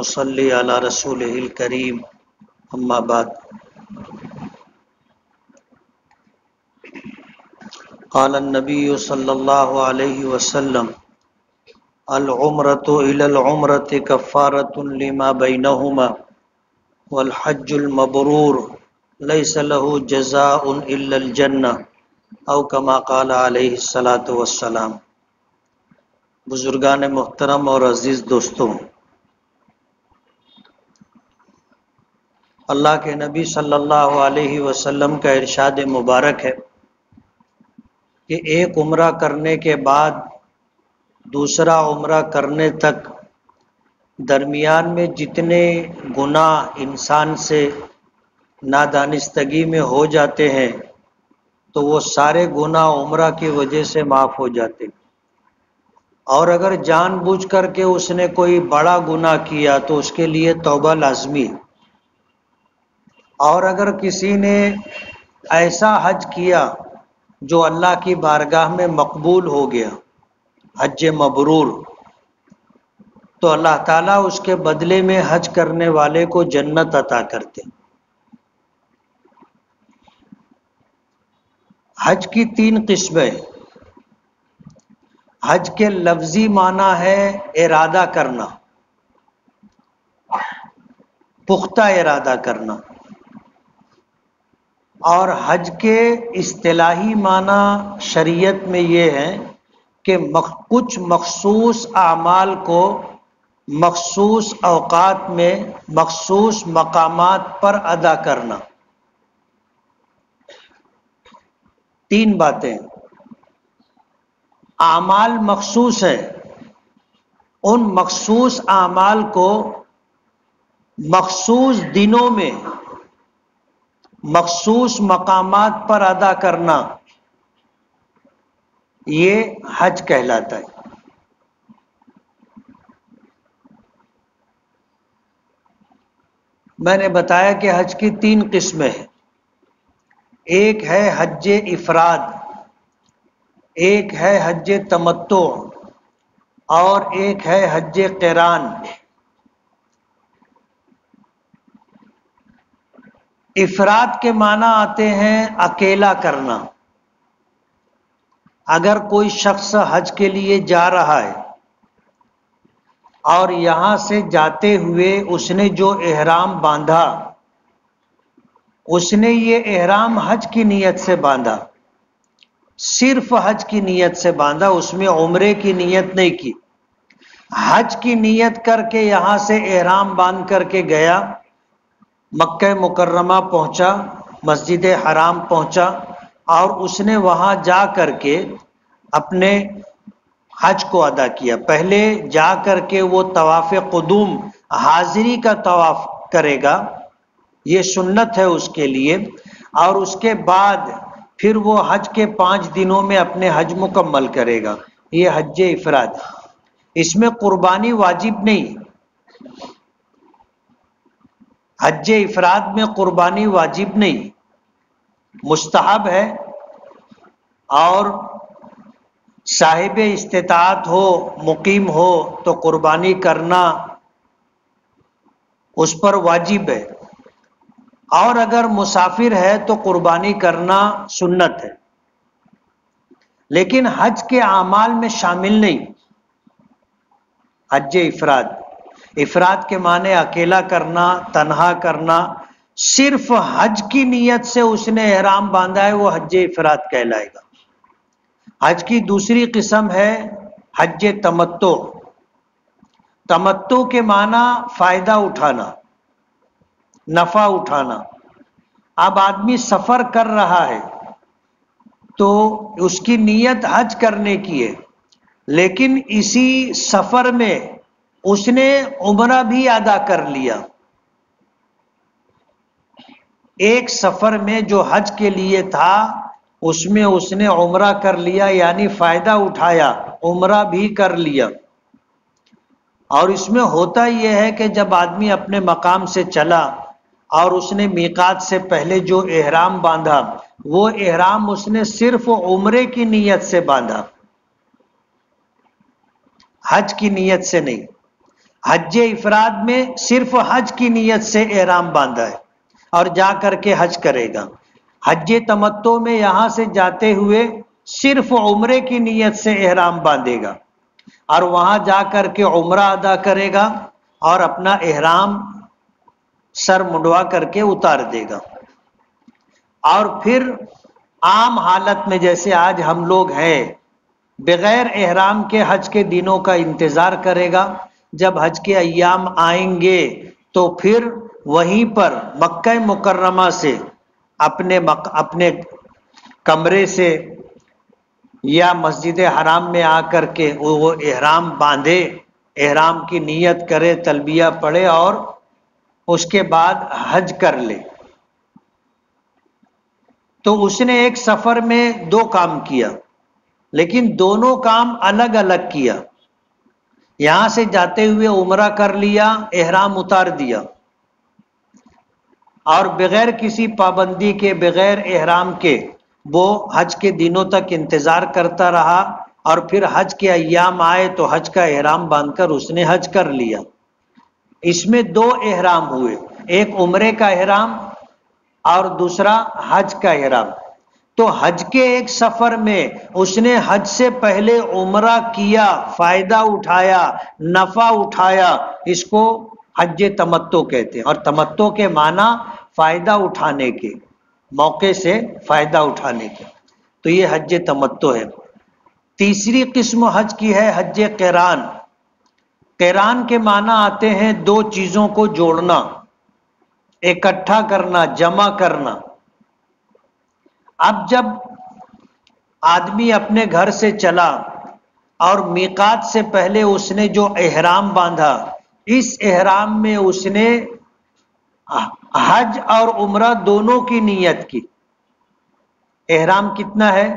ونصلي على رسوله الكريم اما بعد قال النبي صلى الله عليه وسلم العمرة إلى العمرة كفارة لما بينهما والحج المبرور ليس له جزاء إلا الجنة او كما قال علیہ الصلاۃ والسلام۔ بزرگان محترم اور عزیز دوستوں، اللہ کے نبی صلی اللہ علیہ وسلم کا ارشاد مبارک ہے کہ ایک عمرہ کرنے کے بعد دوسرا عمرہ کرنے تک درمیان میں جتنے گناہ انسان سے نادانستگی میں ہو جاتے ہیں تو وہ سارے گناہ عمرہ کی وجہ سے معاف ہو جاتے ہیں، اور اگر جان بوجھ کر کے اس نے کوئی بڑا گناہ کیا تو اس کے لیے توبہ لازمی ہے، اور اگر کسی نے ایسا حج کیا جو اللہ کی بارگاہ میں مقبول ہو گیا، حج مبرور، تو اللہ تعالیٰ اس کے بدلے میں حج کرنے والے کو جنت عطا کرتے۔ حج کی 3 قسمیں۔ حج کے لفظی معنی ہے ارادہ کرنا، پختہ ارادہ کرنا، اور حج کے اصطلاحی معنی شریعت میں یہ ہے کہ کچھ مخصوص اعمال کو مخصوص اوقات میں مخصوص مقامات پر ادا کرنا۔ 3 باتیں۔ اعمال مخصوص ہیں، ان مخصوص اعمال کو مخصوص دنوں میں مخصوص مقامات پر ادا کرنا، یہ حج کہلاتا ہے۔ میں نے بتایا کہ حج کی 3 قسمیں ہیں۔ ایک ہے حج افراد، ایک ہے حج تمتع، اور ایک ہے حج قران۔ افراد کے معنی آتے ہیں اکیلا کرنا۔ اگر کوئی شخص حج کے لیے جا رہا ہے اور یہاں سے جاتے ہوئے اس نے جو احرام باندھا، اس نے یہ احرام حج کی نیت سے باندھا، صرف حج کی نیت سے باندھا، اس میں عمرے کی نیت نہیں کی، حج کی نیت کر کے یہاں سے احرام باندھ کر کے گیا، مکہ مکرمہ پہنچا، مسجد حرام پہنچا، اور اس نے وہاں جا کر کے اپنے حج کو ادا کیا۔ پہلے جا کر کے وہ طواف قدوم، حاضری کا طواف کرے گا، یہ سنت ہے اس کے لیے، اور اس کے بعد پھر وہ حج کے 5 دنوں میں اپنے حج مکمل کرے گا، یہ حج افراد۔ اس میں قربانی واجب نہیں، حج افراد میں قربانی واجب نہیں، مستحب ہے، اور صاحب استطاعت ہو، مقیم ہو تو قربانی کرنا اس پر واجب ہے، اور اگر مسافر ہے تو قربانی کرنا سنت ہے، لیکن حج کے اعمال میں شامل نہیں۔ حج افراد، افراد کے معنی اکیلا کرنا، تنہا کرنا، صرف حج کی نیت سے اس نے احرام باندھا ہے، وہ حج افراد کہلائے گا۔ حج کی دوسری قسم ہے حج تمتع۔ تمتع کے معنی فائدہ اٹھانا، نفع اٹھانا۔ اب آدمی سفر کر رہا ہے تو اس کی نیت حج کرنے کی ہے، لیکن اسی سفر میں اس نے عمرہ بھی ادا کر لیا۔ ایک سفر میں جو حج کے لیے تھا اس میں اس نے عمرہ کر لیا، یعنی فائدہ اٹھایا، عمرہ بھی کر لیا۔ اور اس میں ہوتا یہ ہے کہ جب آدمی اپنے مقام سے چلا اور اس نے میقات سے پہلے جو احرام باندھا، وہ احرام اس نے صرف عمرے کی نیت سے باندھا، حج کی نیت سے نہیں۔ حج افراد میں صرف حج کی نیت سے احرام باندھا ہے اور جا کر کے حج کرے گا. حج تمتع میں یہاں سے جاتے ہوئے صرف عمرے کی نیت سے احرام باندھے گا اور وہاں جا کر کے عمرہ ادا کرے گا اور اپنا احرام سر منڈوا کر کے اتار دے گا. اور پھر عام حالت میں جیسے آج ہم لوگ ہیں بغیر احرام کے حج کے دنوں کا انتظار کرے گا. جب حج کے ایام آئیں گے تو پھر وہیں پر مکہ مکرمہ سے اپنے کمرے سے یا مسجد حرام میں آ کر کے وہ احرام باندھے، احرام کی نیت کرے، تلبیہ پڑھے اور اس کے بعد حج کر لے. تو اس نے ایک سفر میں 2 کام کیا، لیکن دونوں کام الگ الگ کیا. یہاں سے جاتے ہوئے عمرہ کر لیا، احرام اتار دیا اور بغیر کسی پابندی کے، بغیر احرام کے وہ حج کے دنوں تک انتظار کرتا رہا اور پھر حج کے ایام آئے تو حج کا احرام باندھ کر اس نے حج کر لیا. اس میں 2 احرام ہوئے، ایک عمرے کا احرام اور دوسرا حج کا احرام. تو حج کے ایک سفر میں اس نے حج سے پہلے عمرہ کیا، فائدہ اٹھایا، نفع اٹھایا، اس کو حج تمتع کہتے ہیں. اور تمتع کے معنی فائدہ اٹھانے کے، موقع سے فائدہ اٹھانے کے. تو یہ حج تمتع ہے. تیسری قسم حج کی ہے حج قران. قران کے معنی آتے ہیں 2 چیزوں کو جوڑنا، اکٹھا کرنا، جمع کرنا. اب جب آدمی اپنے گھر سے چلا اور میقات سے پہلے اس نے جو احرام باندھا، اس احرام میں اس نے حج اور عمرہ دونوں کی نیت کی. احرام کتنا ہے؟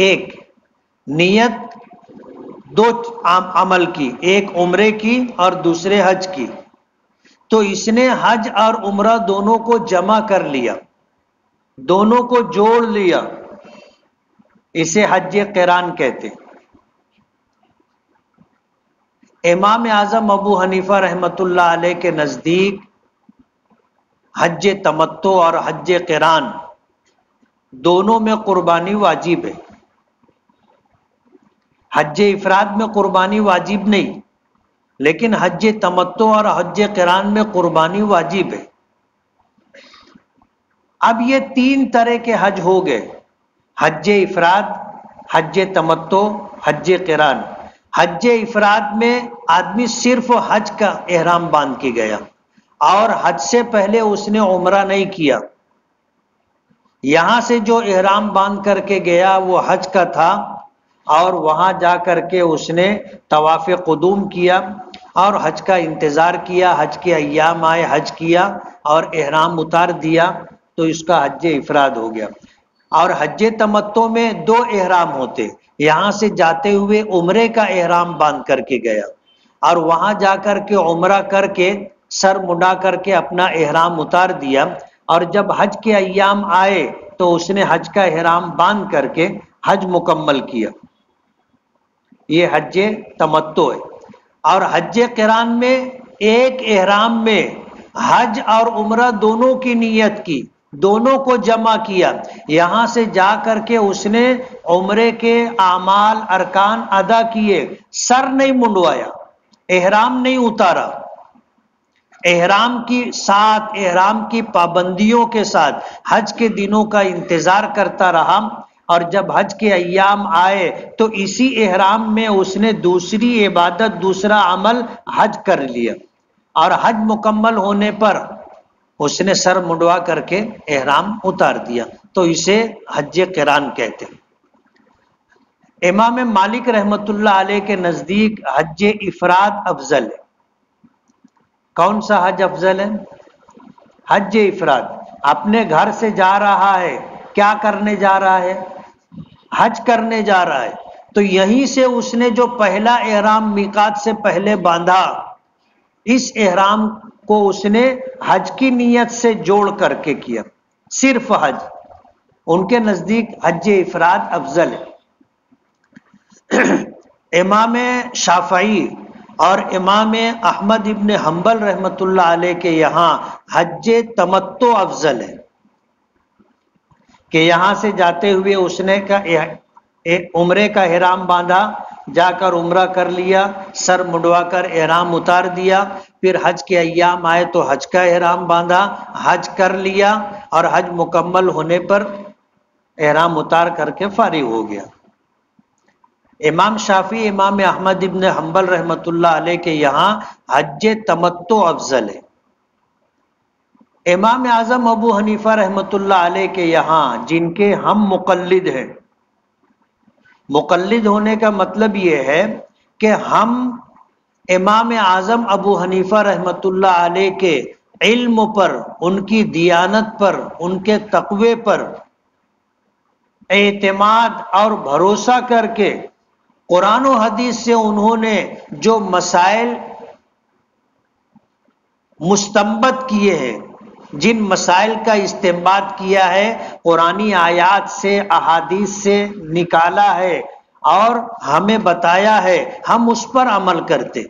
1. نیت 2 عمل کی، ایک عمرے کی اور دوسرے حج کی. تو اس نے حج اور عمرہ دونوں کو جمع کر لیا، دونوں کو جوڑ لیا، اسے حج قران کہتے. امام اعظم ابو حنیفہ رحمۃ اللہ علیہ کے نزدیک حج تمتع اور حج قران دونوں میں قربانی واجب ہے. حج افراد میں قربانی واجب نہیں، لیکن حج تمتع اور حج قران میں قربانی واجب ہے. اب یہ 3 طرح کے حج ہو گئے، حج افراد، حج تمتع، حج قران. حج افراد میں آدمی صرف حج کا احرام باندھ کے گیا اور حج سے پہلے اس نے عمرہ نہیں کیا. یہاں سے جو احرام باندھ کر کے گیا وہ حج کا تھا اور وہاں جا کر کے اس نے طواف قدوم کیا اور حج کا انتظار کیا. حج کے ایام آئے، حج کیا اور احرام اتار دیا، تو اس کا حج افراد ہو گیا. اور حج تمتع میں 2 احرام ہوتے. یہاں سے جاتے ہوئے عمرے کا احرام باندھ کر کے گیا اور وہاں جا کر کے عمرہ کر کے سر مڈا کر کے اپنا احرام اتار دیا، اور جب حج کے ایام آئے تو اس نے حج کا احرام باندھ کر کے حج مکمل کیا. یہ حج تمتع ہے. اور حج قران میں ایک احرام میں حج اور عمرہ دونوں کی نیت کی، دونوں کو جمع کیا. یہاں سے جا کر کے اس نے عمرے کے اعمال ارکان ادا کیے، سر نہیں منڈوایا، احرام نہیں اتارا. احرام کی ساتھ، احرام کی پابندیوں کے ساتھ حج کے دنوں کا انتظار کرتا رہا، اور جب حج کے ایام آئے تو اسی احرام میں اس نے دوسری عبادت، دوسرا عمل حج کر لیا، اور حج مکمل ہونے پر اس نے سر منڈوا کر کے احرام اتار دیا. تو اسے حج قران کہتے ہیں. امام مالک رحمۃ اللہ علیہ کے نزدیک حج افراد افضل ہے. کون سا حج افضل ہے؟ حج افراد. اپنے گھر سے جا رہا ہے، کیا کرنے جا رہا ہے؟ حج کرنے جا رہا ہے. تو یہیں سے اس نے جو پہلا احرام میقات سے پہلے باندھا، اس احرام کو اس نے حج کی نیت سے جوڑ کر کے کیا، صرف حج. ان کے نزدیک حج افراد افضل ہے. امام شافعی اور امام احمد ابن حنبل رحمۃ اللہ علیہ کے یہاں حج تمتع افضل ہے، کہ یہاں سے جاتے ہوئے اس نے عمرے کا احرام باندھا، جا کر عمرہ کر لیا، سر مڈوا کر احرام اتار دیا، پھر حج کے ایام آئے تو حج کا احرام باندھا، حج کر لیا، اور حج مکمل ہونے پر احرام اتار کر کے فارغ ہو گیا۔ امام شافعی امام احمد ابن حنبل رحمۃ اللہ علیہ کے یہاں حج تمتع افضل ہے۔ امام اعظم ابو حنیفہ رحمۃ اللہ علیہ کے یہاں، جن کے ہم مقلد ہیں، مقلد ہونے کا مطلب یہ ہے کہ ہم امام اعظم ابو حنیفہ رحمۃ اللہ علیہ کے علم پر، ان کی دیانت پر، ان کے تقوی پر اعتماد اور بھروسہ کر کے قرآن و حدیث سے انہوں نے جو مسائل مستنبط کیے ہیں، جن مسائل کا استنباط کیا ہے، قرآنی آیات سے، احادیث سے نکالا ہے اور ہمیں بتایا ہے، ہم اس پر عمل کرتے۔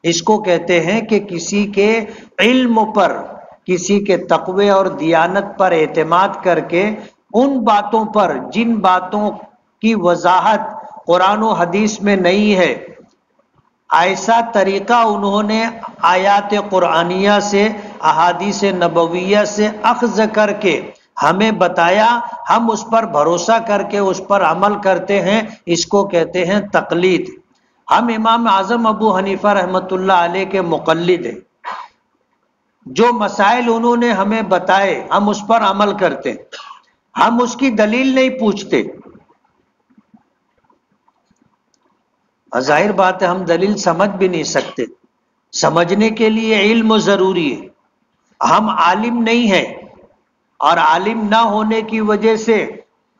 اس کو کہتے ہیں کہ کسی کے علم پر، کسی کے تقوی اور دیانت پر اعتماد کر کے ان باتوں پر جن باتوں کی وضاحت قرآن و حدیث میں نہیں ہے، ایسا طریقہ انہوں نے آیات قرآنیہ سے، احادیث نبویہ سے اخذ کر کے ہمیں بتایا، ہم اس پر بھروسہ کر کے اس پر عمل کرتے ہیں، اس کو کہتے ہیں تقلید۔ ہم امام اعظم ابو حنیفہ رحمۃ اللہ علیہ کے مقلد ہیں، جو مسائل انہوں نے ہمیں بتائے ہم اس پر عمل کرتے ہیں، ہم اس کی دلیل نہیں پوچھتے۔ ظاہر بات ہے ہم دلیل سمجھ بھی نہیں سکتے، سمجھنے کے لیے علم ضروری ہے، ہم عالم نہیں ہیں، اور عالم نہ ہونے کی وجہ سے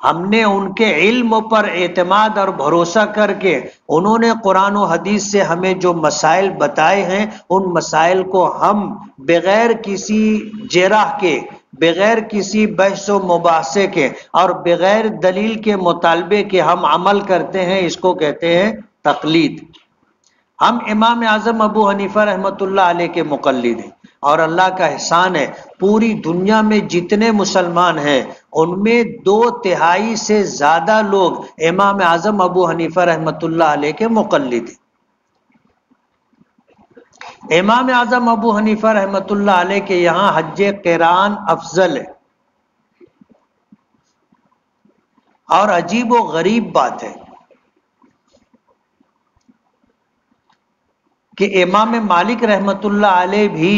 ہم نے ان کے علم پر اعتماد اور بھروسہ کر کے انہوں نے قرآن و حدیث سے ہمیں جو مسائل بتائے ہیں، ان مسائل کو ہم بغیر کسی جرح کے، بغیر کسی بحث و مباحثے کے اور بغیر دلیل کے مطالبے کے ہم عمل کرتے ہیں، اس کو کہتے ہیں تقلید۔ ہم امام اعظم ابو حنیفہ رحمۃ اللہ علیہ کے مقلد ہیں، اور اللہ کا احسان ہے پوری دنیا میں جتنے مسلمان ہیں ان میں 2/3 سے زیادہ لوگ امام اعظم ابو حنیفہ رحمۃ اللہ علیہ کے مقلد ہیں۔ امام اعظم ابو حنیفہ رحمۃ اللہ علیہ کے یہاں حج قران افضل ہے، اور عجیب و غریب بات ہے کہ امام مالک رحمۃ اللہ علیہ بھی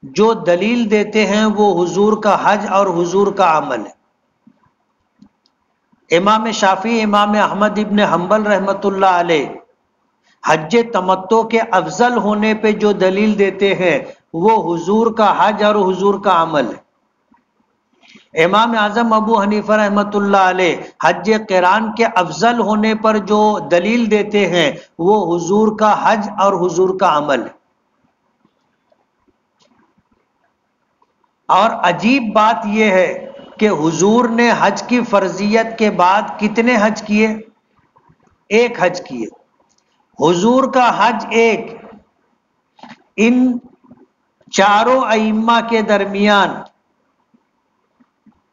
جو دلیل دیتے ہیں وہ حضور کا حج اور حضور کا عمل ہے۔ امام شافعی امام احمد ابن حنبل رحمۃ اللہ علیہ حج تمتع کے افضل ہونے پہ جو دلیل دیتے ہیں وہ حضور کا حج اور حضور کا عمل ہے۔ امام اعظم ابو حنیفہ رحمۃ اللہ علیہ حج قران کے افضل ہونے پر جو دلیل دیتے ہیں وہ حضور کا حج اور حضور کا عمل ہے۔ اور عجیب بات یہ ہے کہ حضور نے حج کی فرضیت کے بعد کتنے حج کیے؟ ایک حج کیے۔ حضور کا حج ایک، ان چاروں ائمہ کے درمیان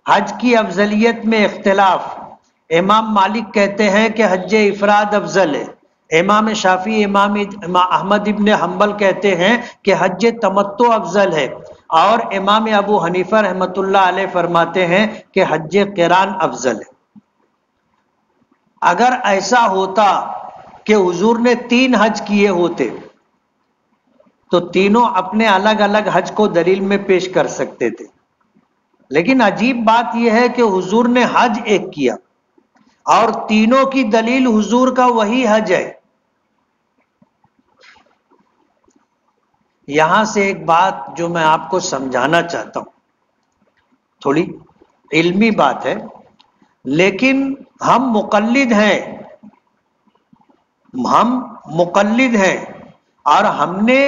حج کی افضلیت میں اختلاف۔ امام مالک کہتے ہیں کہ حج افراد افضل ہے، امام شافعی امام احمد ابن حنبل کہتے ہیں کہ حج تمتع افضل ہے، اور امام ابو حنیفہ رحمۃ اللہ علیہ فرماتے ہیں کہ حج قران افضل ہے۔ اگر ایسا ہوتا کہ حضور نے 3 حج کیے ہوتے تو تینوں اپنے الگ الگ حج کو دلیل میں پیش کر سکتے تھے، لیکن عجیب بات یہ ہے کہ حضور نے حج ایک کیا اور تینوں کی دلیل حضور کا وہی حج ہے۔ یہاں سے ایک بات جو میں آپ کو سمجھانا چاہتا ہوں، تھوڑی علمی بات ہے، لیکن ہم مقلد ہیں، اور ہم نے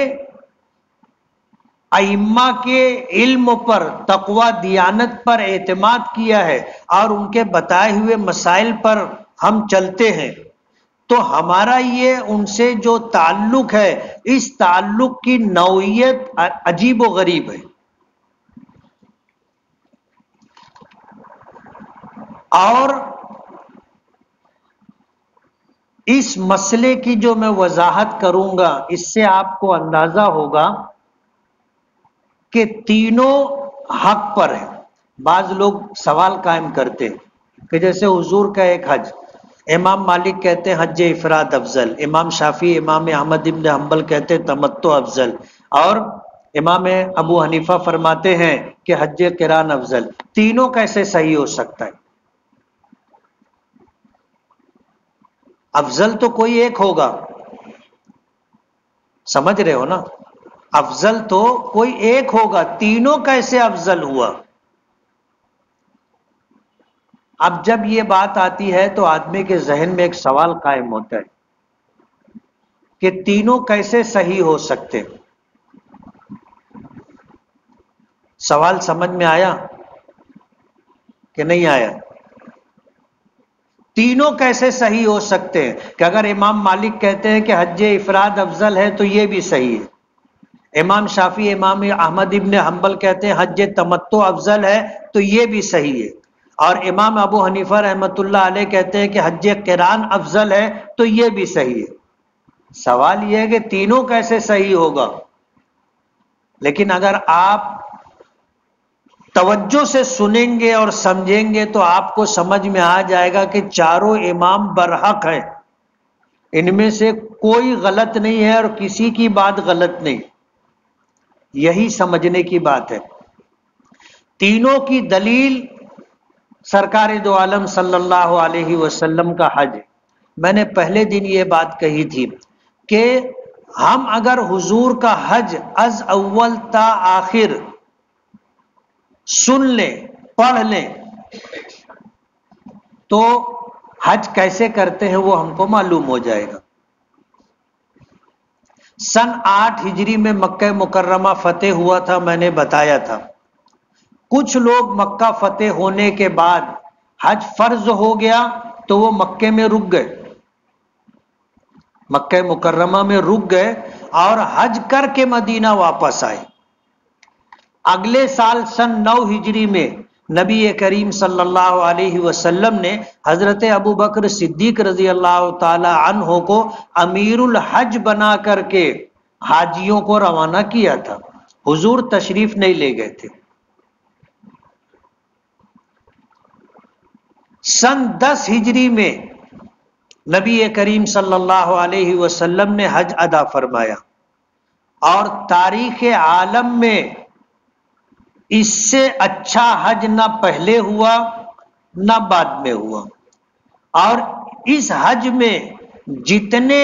ائمہ کے علم پر، تقوی، دیانت پر اعتماد کیا ہے اور ان کے بتائے ہوئے مسائل پر ہم چلتے ہیں، تو ہمارا یہ ان سے جو تعلق ہے، اس تعلق کی نوعیت عجیب و غریب ہے. اور اس مسئلے کی جو میں وضاحت کروں گا، اس سے آپ کو اندازہ ہوگا کہ تینوں حق پر ہیں. بعض لوگ سوال قائم کرتے ہیں کہ جیسے حضور کا ایک حج، امام مالک کہتے ہیں حج افراد افضل، امام شافعی امام احمد ابن حنبل کہتے ہیں تمتع افضل، اور امام ابو حنیفہ فرماتے ہیں کہ حج قران افضل. تینوں کیسے صحیح ہو سکتا ہے؟ افضل تو کوئی ایک ہوگا، سمجھ رہے ہو نا؟ افضل تو کوئی ایک ہوگا، تینوں کیسے افضل ہوا؟ اب جب یہ بات آتی ہے تو آدمی کے ذہن میں ایک سوال قائم ہوتا ہے کہ تینوں کیسے صحیح ہو سکتے؟ سوال سمجھ میں آیا کہ نہیں آیا؟ تینوں کیسے صحیح ہو سکتے ہیں کہ اگر امام مالک کہتے ہیں کہ حج افراد افضل ہے تو یہ بھی صحیح ہے، امام شافعی امام احمد ابن حنبل کہتے ہیں حج تمتع افضل ہے تو یہ بھی صحیح ہے، اور امام ابو حنیفہ رحمۃ اللہ علیہ کہتے ہیں کہ حج قران افضل ہے تو یہ بھی صحیح ہے. سوال یہ ہے کہ تینوں کیسے صحیح ہوگا؟ لیکن اگر آپ توجہ سے سنیں گے اور سمجھیں گے تو آپ کو سمجھ میں آ جائے گا کہ چاروں امام برحق ہیں، ان میں سے کوئی غلط نہیں ہے اور کسی کی بات غلط نہیں. یہی سمجھنے کی بات ہے. تینوں کی دلیل سرکار دو عالم صلی اللہ علیہ وسلم کا حج. میں نے پہلے دن یہ بات کہی تھی کہ ہم اگر حضور کا حج از اول تا آخر سن لیں، پڑھ لیں، تو حج کیسے کرتے ہیں وہ ہم کو معلوم ہو جائے گا. سن 8 ہجری میں مکہ مکرمہ فتح ہوا تھا، میں نے بتایا تھا. کچھ لوگ مکہ فتح ہونے کے بعد حج فرض ہو گیا تو وہ مکے میں رک گئے، مکہ مکرمہ میں رک گئے اور حج کر کے مدینہ واپس آئے. اگلے سال سن 9 ہجری میں نبی کریم صلی اللہ علیہ وسلم نے حضرت ابو بکر صدیق رضی اللہ تعالی عنہ کو امیر الحج بنا کر کے حاجیوں کو روانہ کیا تھا. حضور تشریف نہیں لے گئے تھے. سن 10 ہجری میں نبی کریم صلی اللہ علیہ وسلم نے حج ادا فرمایا، اور تاریخ عالم میں اس سے اچھا حج نہ پہلے ہوا نہ بعد میں ہوا. اور اس حج میں جتنے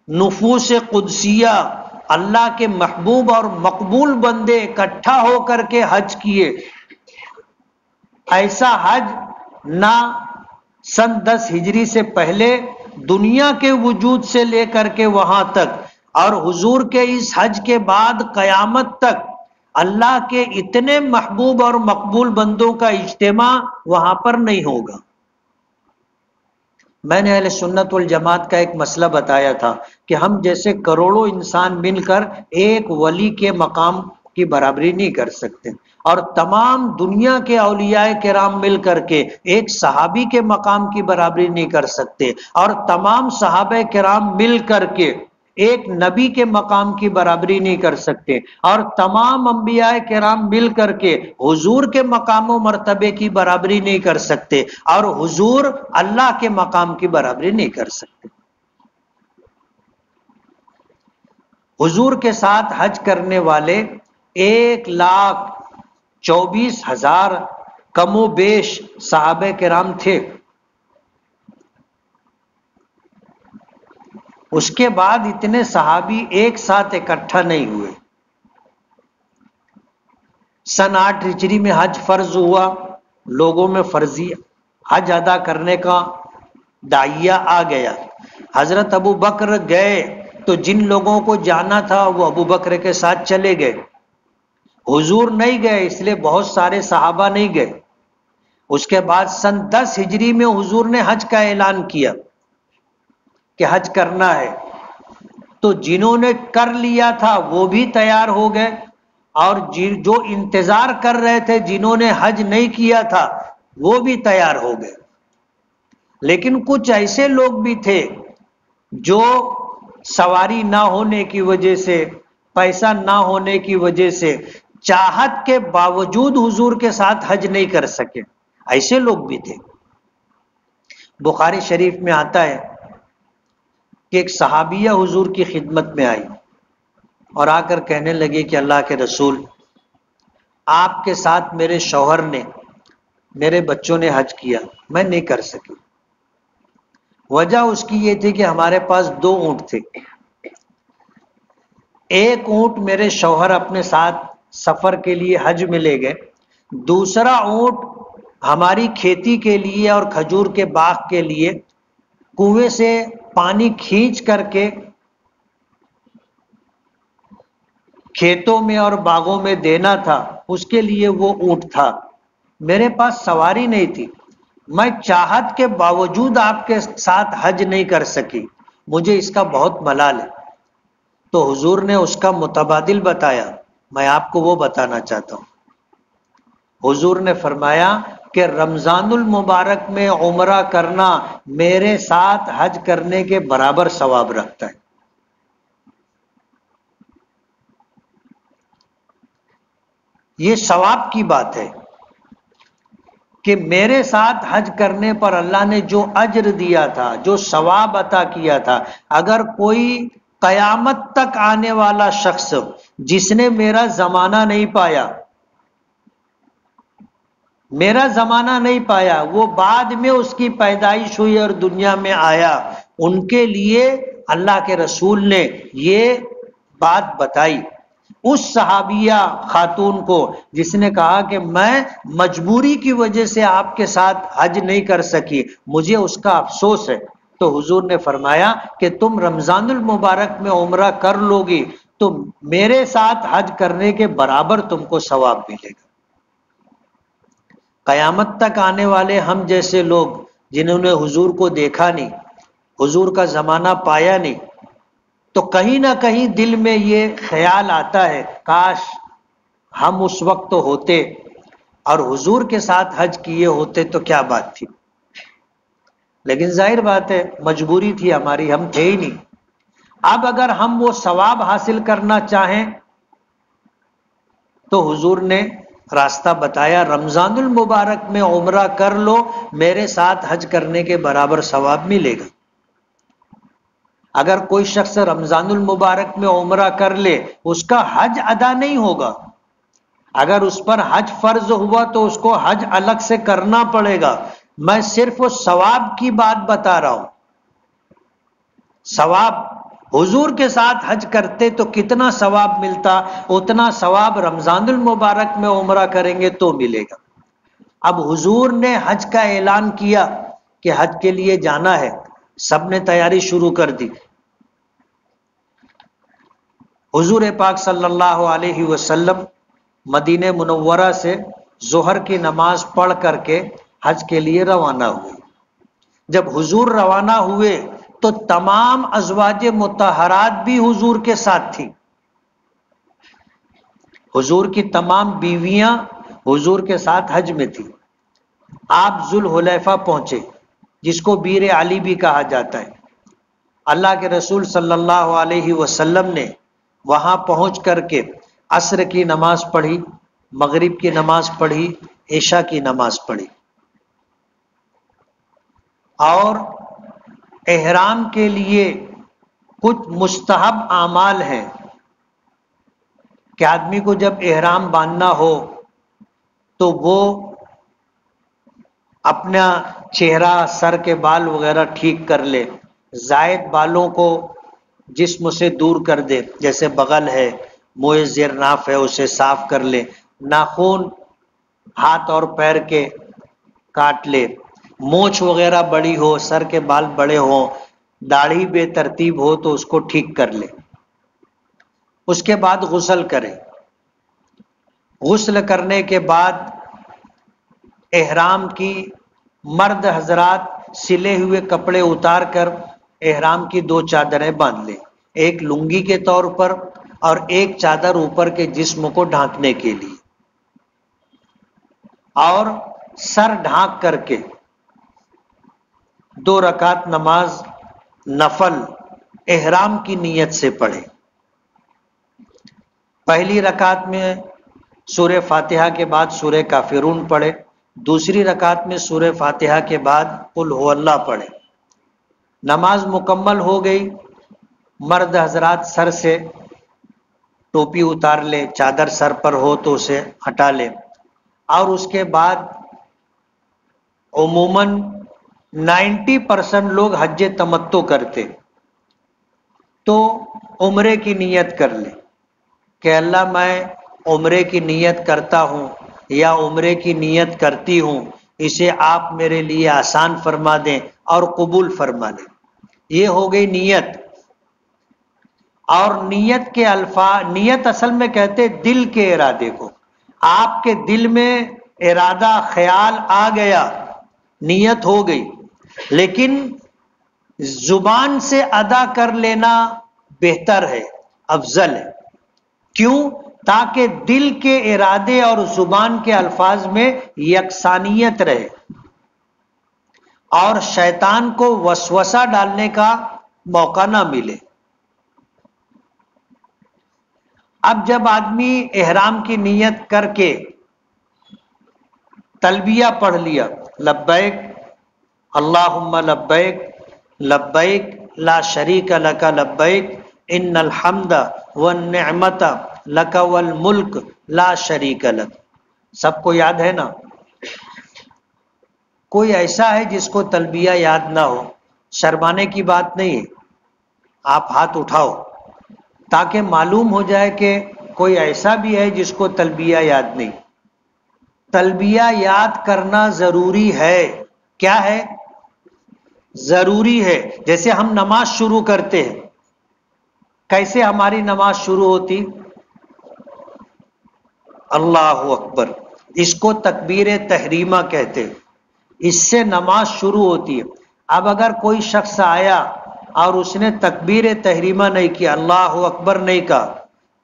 نفوس قدسیہ اللہ کے محبوب اور مقبول بندے اکٹھا ہو کر کے حج کیے، ایسا حج نہ سن 10 ہجری سے پہلے دنیا کے وجود سے لے کر کے وہاں تک، اور حضور کے اس حج کے بعد قیامت تک اللہ کے اتنے محبوب اور مقبول بندوں کا اجتماع وہاں پر نہیں ہوگا. میں نے اہل سنت والجماعت کا ایک مسئلہ بتایا تھا کہ ہم جیسے کروڑوں انسان مل کر ایک ولی کے مقام کی برابری نہیں کر سکتے، اور تمام دنیا کے اولیاء کرام مل کر کے ایک صحابی کے مقام کی برابری نہیں کر سکتے، اور تمام صحابہ کرام مل کر کے ایک نبی کے مقام کی برابری نہیں کر سکتے، اور تمام انبیاء کرام مل کر کے حضور کے مقام و مرتبے کی برابری نہیں کر سکتے، اور حضور اللہ کے مقام کی برابری نہیں کر سکتے. حضور کے ساتھ حج کرنے والے 1,24,000 کم و بیش صحابہ کرام تھے. اس کے بعد اتنے صحابی ایک ساتھ اکٹھا نہیں ہوئے. سن 8 ہجری میں حج فرض ہوا، لوگوں میں فرضی حج ادا کرنے کا داعیہ آ گیا. حضرت ابو بکر گئے تو جن لوگوں کو جانا تھا وہ ابو بکر کے ساتھ چلے گئے. حضور نہیں گئے، اس لیے بہت سارے صحابہ نہیں گئے. اس کے بعد سن 10 ہجری میں حضور نے حج کا اعلان کیا. کہ حج کرنا ہے، تو جنہوں نے کر لیا تھا وہ بھی تیار ہو گئے، اور جو انتظار کر رہے تھے، جنہوں نے حج نہیں کیا تھا، وہ بھی تیار ہو گئے۔ لیکن کچھ ایسے لوگ بھی تھے جو سواری نہ ہونے کی وجہ سے، پیسہ نہ ہونے کی وجہ سے، چاہت کے باوجود حضور کے ساتھ حج نہیں کر سکے، ایسے لوگ بھی تھے۔ بخاری شریف میں آتا ہے کہ ایک صحابیہ حضور کی خدمت میں آئی اور آ کر کہنے لگے کہ اللہ کے رسول، آپ کے ساتھ میرے شوہر نے، میرے بچوں نے حج کیا، میں نہیں کر سکی۔ وجہ اس کی یہ تھی کہ ہمارے پاس 2 اونٹ تھے، ایک اونٹ میرے شوہر اپنے ساتھ سفر کے لیے حج میں لے گئے، دوسرا اونٹ ہماری کھیتی کے لیے اور کھجور کے باغ کے لیے کنویں سے پانی کھینچ کر کے کھیتوں میں اور باغوں میں دینا تھا، اس کے لیے وہ اونٹ تھا۔ میرے پاس سواری نہیں تھی، میں چاہت کے باوجود آپ کے ساتھ حج نہیں کر سکی، مجھے اس کا بہت ملال ہے۔ تو حضور نے اس کا متبادل بتایا، میں آپ کو وہ بتانا چاہتا ہوں۔ حضور نے فرمایا کہ رمضان المبارک میں عمرہ کرنا میرے ساتھ حج کرنے کے برابر ثواب رکھتا ہے۔ یہ ثواب کی بات ہے کہ میرے ساتھ حج کرنے پر اللہ نے جو اجر دیا تھا، جو ثواب عطا کیا تھا، اگر کوئی قیامت تک آنے والا شخص جس نے میرا زمانہ نہیں پایا، وہ بعد میں اس کی پیدائش ہوئی اور دنیا میں آیا، ان کے لیے اللہ کے رسول نے یہ بات بتائی۔ اس صحابیہ خاتون کو جس نے کہا کہ میں مجبوری کی وجہ سے آپ کے ساتھ حج نہیں کر سکی، مجھے اس کا افسوس ہے، تو حضور نے فرمایا کہ تم رمضان المبارک میں عمرہ کر لو گی تو میرے ساتھ حج کرنے کے برابر تم کو ثواب ملے گا۔ قیامت تک آنے والے ہم جیسے لوگ جنہوں نے حضور کو دیکھا نہیں، حضور کا زمانہ پایا نہیں، تو کہیں نہ کہیں دل میں یہ خیال آتا ہے کاش ہم اس وقت تو ہوتے اور حضور کے ساتھ حج کیے ہوتے تو کیا بات تھی۔ لیکن ظاہر بات ہے مجبوری تھی ہماری، ہم تھے ہی نہیں۔ اب اگر ہم وہ ثواب حاصل کرنا چاہیں تو حضور نے راستہ بتایا، رمضان المبارک میں عمرہ کر لو، میرے ساتھ حج کرنے کے برابر ثواب ملے گا۔ اگر کوئی شخص رمضان المبارک میں عمرہ کر لے، اس کا حج ادا نہیں ہوگا۔ اگر اس پر حج فرض ہوا تو اس کو حج الگ سے کرنا پڑے گا۔ میں صرف ثواب کی بات بتا رہا ہوں۔ ثواب حضور کے ساتھ حج کرتے تو کتنا ثواب ملتا، اتنا ثواب رمضان المبارک میں عمرہ کریں گے تو ملے گا۔ اب حضور نے حج کا اعلان کیا کہ حج کے لیے جانا ہے، سب نے تیاری شروع کر دی۔ حضور پاک صلی اللہ علیہ وسلم مدینہ منورہ سے ظہر کی نماز پڑھ کر کے حج کے لیے روانہ ہوئے۔ جب حضور روانہ ہوئے تو تمام ازواج مطہرات بھی حضور کے ساتھ تھیں۔ حضور کی تمام بیویاں حضور کے ساتھ حج میں تھیں۔ آپ ذوالحلیفہ پہنچے، جس کو بیر علی بھی کہا جاتا ہے۔ اللہ کے رسول صلی اللہ علیہ وسلم نے وہاں پہنچ کر کے عصر کی نماز پڑھی، مغرب کی نماز پڑھی، عشاء کی نماز پڑھی، اور احرام کے لیے کچھ مستحب اعمال ہیں کہ آدمی کو جب احرام باندھنا ہو تو وہ اپنا چہرہ، سر کے بال وغیرہ ٹھیک کر لے، زائد بالوں کو جسم سے دور کر دے، جیسے بغل ہے، موئے زیر ناف ہے، اسے صاف کر لے، ناخن ہاتھ اور پیر کے کاٹ لے، مونچھ وغیرہ بڑی ہو، سر کے بال بڑے ہوں، داڑھی بے ترتیب ہو تو اس کو ٹھیک کر لے۔ اس کے بعد غسل کرے۔ غسل کرنے کے بعد احرام کی مرد حضرات سلے ہوئے کپڑے اتار کر احرام کی دو چادریں باندھ لیں، ایک لنگی کے طور پر اور ایک چادر اوپر کے جسم کو ڈھانکنے کے لیے، اور سر ڈھانک کر کے 2 رکعت نماز نفل احرام کی نیت سے پڑھے۔ پہلی رکعت میں سورہ فاتحہ کے بعد سورہ کافرون پڑھے، دوسری رکعت میں سورہ فاتحہ کے بعد قل هو اللہ پڑھے۔ نماز مکمل ہو گئی، مرد حضرات سر سے ٹوپی اتار لے، چادر سر پر ہو تو اسے ہٹا لے، اور اس کے بعد عموماً 90% لوگ حج تمتع کرتے، تو عمرے کی نیت کر لے کہ اللہ میں عمرے کی نیت کرتا ہوں یا عمرے کی نیت کرتی ہوں، اسے آپ میرے لیے آسان فرما دیں اور قبول فرما لیں۔ یہ ہو گئی نیت۔ اور نیت کے الفاظ، نیت اصل میں کہتے دل کے ارادے کو، آپ کے دل میں ارادہ خیال آ گیا، نیت ہو گئی، لیکن زبان سے ادا کر لینا بہتر ہے، افضل ہے۔ کیوں؟ تاکہ دل کے ارادے اور زبان کے الفاظ میں یکسانیت رہے اور شیطان کو وسوسہ ڈالنے کا موقع نہ ملے۔ اب جب آدمی احرام کی نیت کر کے تلبیہ پڑھ لیا، لبیک اللہم لبیک لبیک لا شریک لک لبیک ان الحمد والنعمت لک والملک لا شریک لک، سب کو یاد ہے نا؟ کوئی ایسا ہے جس کو تلبیہ یاد نہ ہو؟ شرمانے کی بات نہیں ہے، آپ ہاتھ اٹھاؤ تاکہ معلوم ہو جائے کہ کوئی ایسا بھی ہے جس کو تلبیہ یاد نہیں۔ تلبیہ یاد کرنا ضروری ہے۔ کیا ہے؟ ضروری ہے۔ جیسے ہم نماز شروع کرتے ہیں، کیسے ہماری نماز شروع ہوتی؟ اللہ اکبر، اس کو تکبیر تحریمہ کہتے ہیں، اس سے نماز شروع ہوتی ہے۔ اب اگر کوئی شخص آیا اور اس نے تکبیر تحریمہ نہیں کیا، اللہ اکبر نہیں کہا،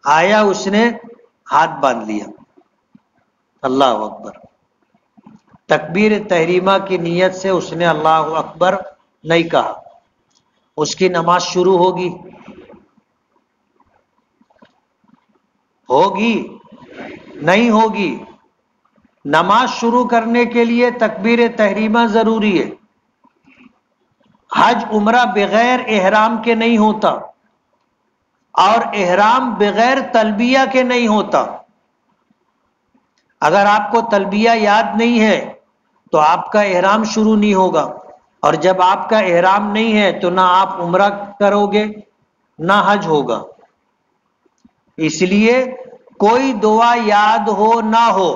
آیا اس نے ہاتھ باندھ لیا، اللہ اکبر، تکبیر تحریمہ کی نیت سے اس نے اللہ اکبر نہیں کہا، اس کی نماز شروع ہوگی؟ ہوگی؟ نہیں ہوگی۔ نماز شروع کرنے کے لیے تکبیر تحریمہ ضروری ہے۔ حج عمرہ بغیر احرام کے نہیں ہوتا، اور احرام بغیر تلبیہ کے نہیں ہوتا۔ اگر آپ کو تلبیہ یاد نہیں ہے تو آپ کا احرام شروع نہیں ہوگا، اور جب آپ کا احرام نہیں ہے تو نہ آپ عمرہ کرو گے نہ حج ہوگا۔ اس لیے کوئی دعا یاد ہو نہ ہو،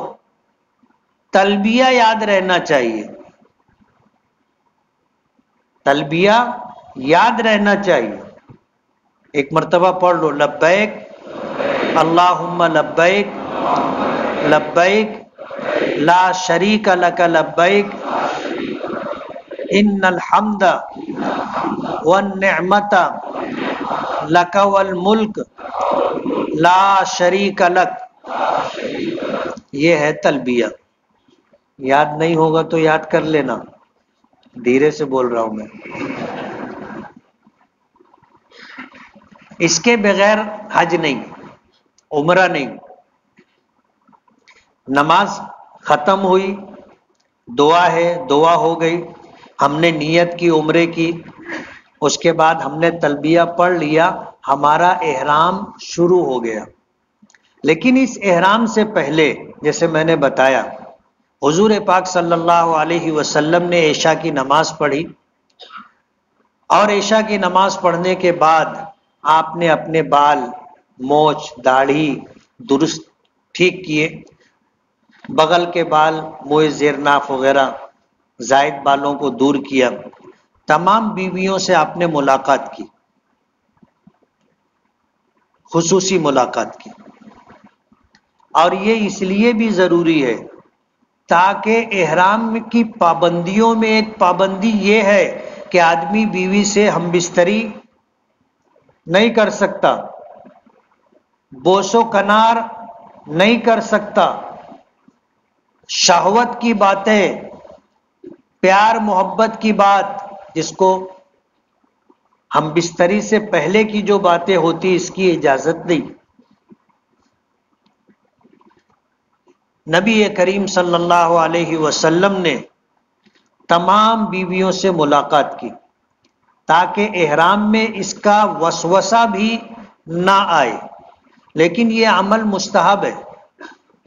تلبیہ یاد رہنا چاہیے، تلبیہ یاد رہنا چاہیے۔ ایک مرتبہ پڑھ لو، لبیک اللہم لبیک لبیک لا شریک لک لبیک ان الحمد والنعمت لک والملک لا شریک لک۔ یہ ہے تلبیہ۔ یاد نہیں ہوگا تو یاد کر لینا، دھیرے سے بول رہا ہوں میں۔ اس کے بغیر حج نہیں، عمرہ نہیں۔ نماز ختم ہوئی، دعا ہے، دعا ہو گئی، ہم نے نیت کی عمرے کی، اس کے بعد ہم نے تلبیہ پڑھ لیا، ہمارا احرام شروع ہو گیا۔ لیکن اس احرام سے پہلے جیسے میں نے بتایا، حضور پاک صلی اللہ علیہ وسلم نے عشاء کی نماز پڑھی، اور عشاء کی نماز پڑھنے کے بعد آپ نے اپنے بال، مونچھ، داڑھی درست ٹھیک کیے، بغل کے بال، موئے زیر ناف وغیرہ زائد بالوں کو دور کیا، تمام بیویوں سے آپ نے ملاقات کی، خصوصی ملاقات کی۔ اور یہ اس لیے بھی ضروری ہے تاکہ احرام کی پابندیوں میں ایک پابندی یہ ہے کہ آدمی بیوی سے ہم بستری نہیں کر سکتا، بوس و کنار نہیں کر سکتا، شہوت کی باتیں، پیار محبت کی بات، جس کو ہم بستری سے پہلے کی جو باتیں ہوتی اس کی اجازت نہیں۔ نبی کریم صلی اللہ علیہ وسلم نے تمام بیویوں سے ملاقات کی تاکہ احرام میں اس کا وسوسہ بھی نہ آئے، لیکن یہ عمل مستحب ہے،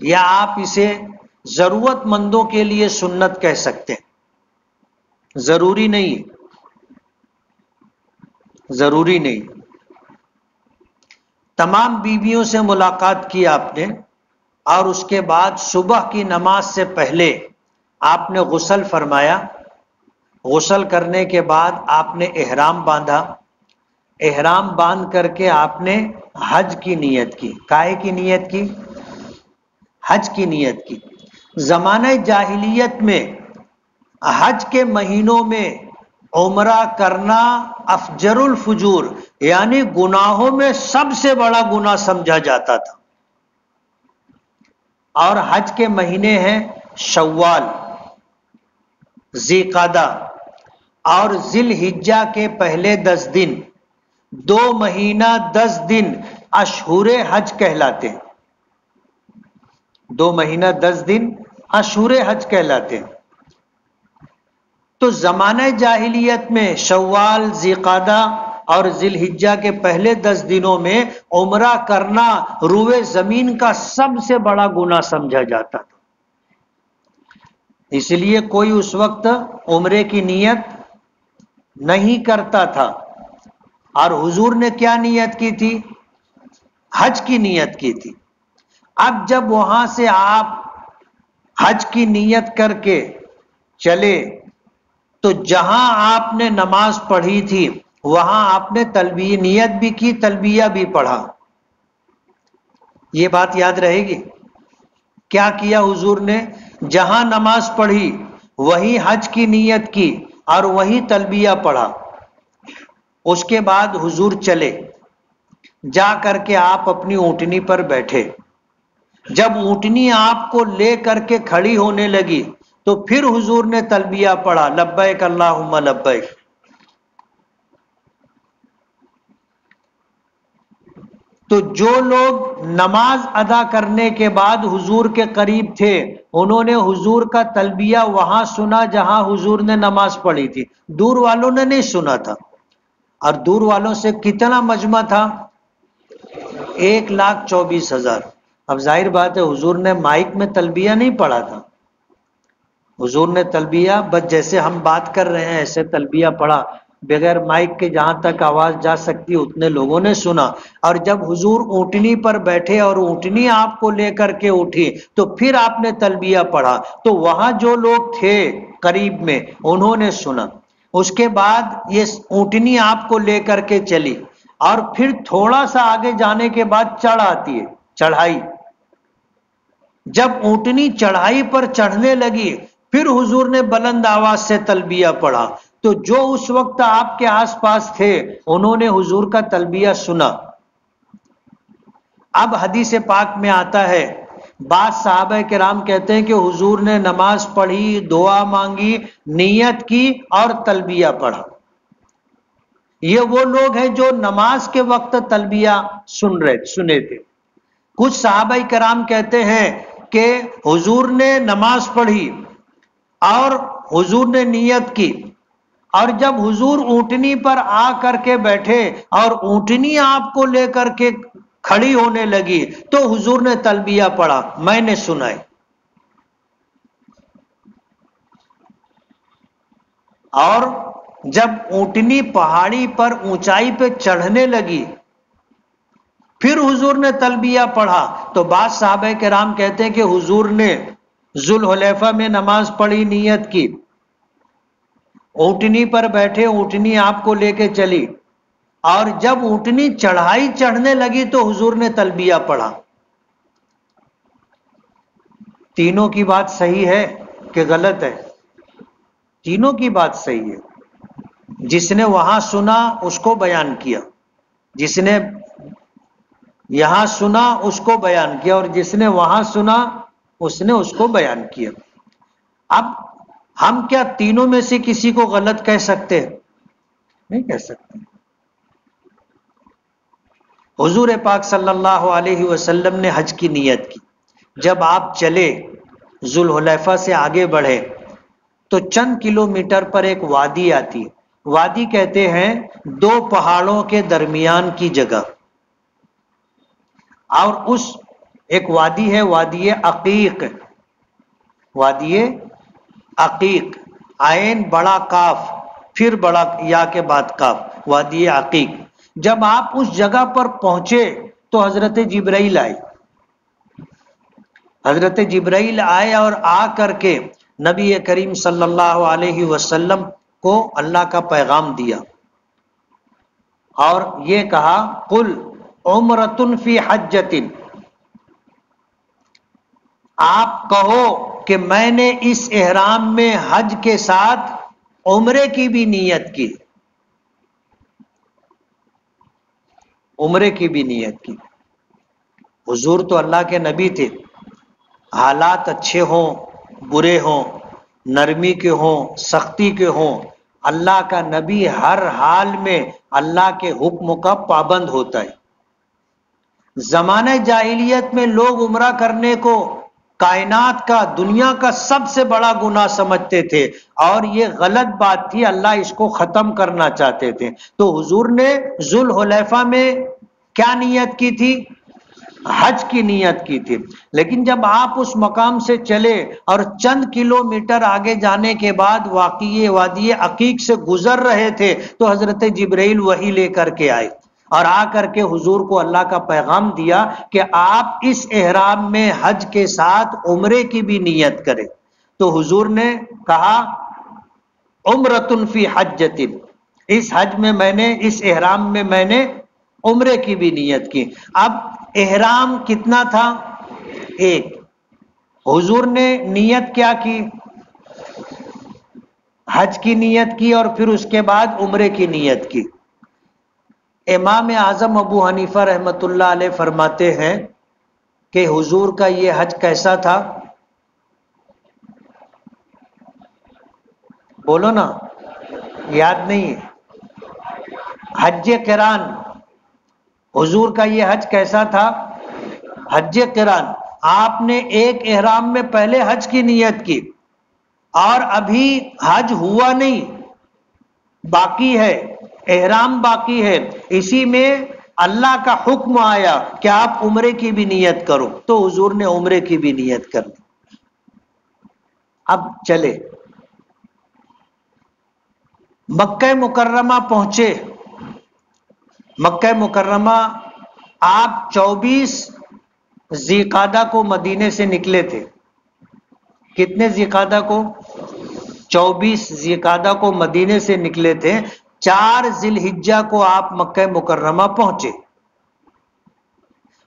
یا آپ اسے ضرورت مندوں کے لیے سنت کہہ سکتے ہیں، ضروری نہیں، ضروری نہیں۔ تمام بیویوں سے ملاقات کی آپ نے، اور اس کے بعد صبح کی نماز سے پہلے آپ نے غسل فرمایا، غسل کرنے کے بعد آپ نے احرام باندھا، احرام باندھ کر کے آپ نے حج کی نیت کی۔ کائے کی نیت کی؟ حج کی نیت کی۔ زمانہ جاہلیت میں حج کے مہینوں میں عمرہ کرنا افجر الفجور، یعنی گناہوں میں سب سے بڑا گناہ سمجھا جاتا تھا، اور حج کے مہینے ہیں شوال، ذی قعدہ اور ذی الحجہ کے پہلے 10 دن، 2 مہینہ 10 دن اشہر حج کہلاتے ہیں، 2 مہینہ 10 دن اشہر حج کہلاتے ہیں۔ تو زمانہ جاہلیت میں شوال، ذی قعدہ اور ذی الحجہ کے پہلے 10 دنوں میں عمرہ کرنا روئے زمین کا سب سے بڑا گناہ سمجھا جاتا تھا، اس لیے کوئی اس وقت عمرے کی نیت نہیں کرتا تھا۔ اور حضور نے کیا نیت کی تھی؟ حج کی نیت کی تھی۔ اب جب وہاں سے آپ حج کی نیت کر کے چلے تو جہاں آپ نے نماز پڑھی تھی وہاں آپ نے تلبیہ نیت بھی کی، تلبیہ بھی پڑھا۔ یہ بات یاد رہے گی۔ کیا کیا حضور نے؟ جہاں نماز پڑھی وہی حج کی نیت کی اور وہی تلبیہ پڑھا۔ اس کے بعد حضور چلے، جا کر کے آپ اپنی اونٹنی پر بیٹھے۔ جب اونٹنی آپ کو لے کر کے کھڑی ہونے لگی تو پھر حضور نے تلبیہ پڑھا، لبیک اللہم لبیک۔ تو جو لوگ نماز ادا کرنے کے بعد حضور کے قریب تھے انہوں نے حضور کا تلبیہ وہاں سنا جہاں حضور نے نماز پڑھی تھی، دور والوں نے نہیں سنا تھا۔ اور دور والوں سے کتنا مجمع تھا؟ 1,24,000۔ اب ظاہر بات ہے حضور نے مائک میں تلبیہ نہیں پڑھا تھا، حضور نے تلبیہ بس جیسے ہم بات کر رہے ہیں ایسے تلبیہ پڑھا، بغیر مائک کے جہاں تک آواز جا سکتی اتنے لوگوں نے سنا۔ اور جب حضور اونٹنی پر بیٹھے اور اونٹنی آپ کو لے کر کے اٹھی تو پھر آپ نے تلبیہ پڑھا، تو وہاں جو لوگ تھے قریب میں انہوں نے سنا۔ اس کے بعد یہ اونٹنی آپ کو لے کر کے چلی، اور پھر تھوڑا سا آگے جانے کے بعد چڑھ آتی ہے، چڑھائی۔ جب اونٹنی چڑھائی پر چڑھنے لگی پھر حضور نے بلند آواز سے تلبیہ پڑھا، تو جو اس وقت آپ کے آس پاس تھے انہوں نے حضور کا تلبیہ سنا۔ اب حدیث پاک میں آتا ہے، بعض صحابہ کرام کہتے ہیں کہ حضور نے نماز پڑھی، دعا مانگی، نیت کی اور تلبیہ پڑھا۔ یہ وہ لوگ ہیں جو نماز کے وقت تلبیہ سنے تھے۔ کچھ صحابہ کرام کہتے ہیں کہ حضور نے نماز پڑھی اور حضور نے نیت کی، اور جب حضور اونٹنی پر آ کر کے بیٹھے اور اونٹنی آپ کو لے کر کے کھڑی ہونے لگی تو حضور نے تلبیہ پڑھا، میں نے سنا ہے۔ اور جب اونٹنی پہاڑی پر اونچائی پہ چڑھنے لگی پھر حضور نے تلبیہ پڑھا، تو بعض صحابہ کرام کہتے ہیں کہ حضور نے ذوالحلیفہ میں نماز پڑھی، نیت کی، اونٹنی پر بیٹھے، اونٹنی آپ کو لے کے چلی، اور جب اونٹنی چڑھائی چڑھنے لگی تو حضور نے تلبیہ پڑھا۔ تینوں کی بات صحیح ہے کہ غلط ہے؟ تینوں کی بات صحیح ہے۔ جس نے وہاں سنا اس کو بیان کیا، جس نے یہاں سنا اس کو بیان کیا، اور جس نے وہاں سنا اس نے اس کو بیان کیا۔ اب ہم کیا تینوں میں سے کسی کو غلط کہہ سکتے ہیں؟ نہیں کہہ سکتے۔ حضور پاک صلی اللہ علیہ وسلم نے حج کی نیت کی، جب آپ چلے ذوالحلیفہ سے آگے بڑھے تو چند کلومیٹر پر ایک وادی آتی ہے، وادی کہتے ہیں دو پہاڑوں کے درمیان کی جگہ، اور اس ایک وادی ہے، وادی عقیق، وادی عقیق، عین بڑا کاف پھر بڑا یا کے بعد کاف، وادی عقیق۔ جب آپ اس جگہ پر پہنچے تو حضرت جبرائیل آئے، حضرت جبرائیل آئے اور آ کر کے نبی کریم صلی اللہ علیہ وسلم کو اللہ کا پیغام دیا اور یہ کہا قل عمرۃ فی حجۃ، آپ کہو کہ میں نے اس احرام میں حج کے ساتھ عمرے کی بھی نیت کی، عمرے کی بھی نیت کی۔ حضور تو اللہ کے نبی تھے، حالات اچھے ہوں برے ہوں، نرمی کے ہوں سختی کے ہوں، اللہ کا نبی ہر حال میں اللہ کے حکم کا پابند ہوتا ہے۔ زمانہ جاہلیت میں لوگ عمرہ کرنے کو کائنات کا، دنیا کا سب سے بڑا گناہ سمجھتے تھے، اور یہ غلط بات تھی، اللہ اس کو ختم کرنا چاہتے تھے۔ تو حضور نے ذوالحلیفہ میں کیا نیت کی تھی؟ حج کی نیت کی تھی۔ لیکن جب آپ اس مقام سے چلے اور چند کلومیٹر آگے جانے کے بعد واقعی وادی عقیق سے گزر رہے تھے تو حضرت جبرائیل وحی لے کر کے آئے اور آ کر کے حضور کو اللہ کا پیغام دیا کہ آپ اس احرام میں حج کے ساتھ عمرے کی بھی نیت کریں۔ تو حضور نے کہا عمرۃ فی حجۃ، اس حج میں میں نے، اس احرام میں میں نے عمرے کی بھی نیت کی۔ اب احرام کتنا تھا؟ ایک۔ حضور نے نیت کیا کی؟ حج کی نیت کی اور پھر اس کے بعد عمرے کی نیت کی۔ امام اعظم ابو حنیفہ رحمۃ اللہ علیہ فرماتے ہیں کہ حضور کا یہ حج کیسا تھا؟ بولو نا، یاد نہیں ہے؟ حج قران، حضور کا یہ حج کیسا تھا؟ حج قران۔ آپ نے ایک احرام میں پہلے حج کی نیت کی اور ابھی حج ہوا نہیں، باقی ہے، احرام باقی ہے، اسی میں اللہ کا حکم آیا کہ آپ عمرے کی بھی نیت کرو، تو حضور نے عمرے کی بھی نیت کر لی۔ اب چلے مکہ مکرمہ پہنچے۔ مکہ مکرمہ آپ 24 ذی قعدہ کو مدینے سے نکلے تھے۔ کتنے ذی قعدہ کو؟ 24 ذی قعدہ کو مدینے سے نکلے تھے، 4 ذی الحجہ کو آپ مکہ مکرمہ پہنچے۔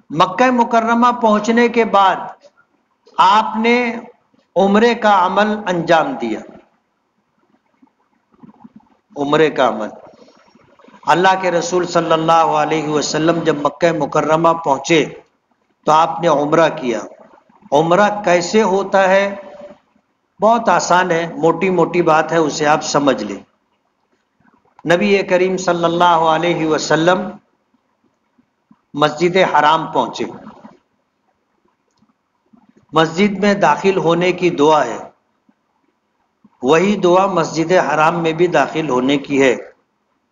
مکہ مکرمہ پہنچنے کے بعد آپ نے عمرے کا عمل انجام دیا، عمرے کا عمل۔ اللہ کے رسول صلی اللہ علیہ وسلم جب مکہ مکرمہ پہنچے تو آپ نے عمرہ کیا۔ عمرہ کیسے ہوتا ہے؟ بہت آسان ہے، موٹی موٹی بات ہے، اسے آپ سمجھ لیں۔ نبی کریم صلی اللہ علیہ وسلم مسجد حرام پہنچے۔ مسجد میں داخل ہونے کی دعا ہے، وہی دعا مسجد حرام میں بھی داخل ہونے کی ہے۔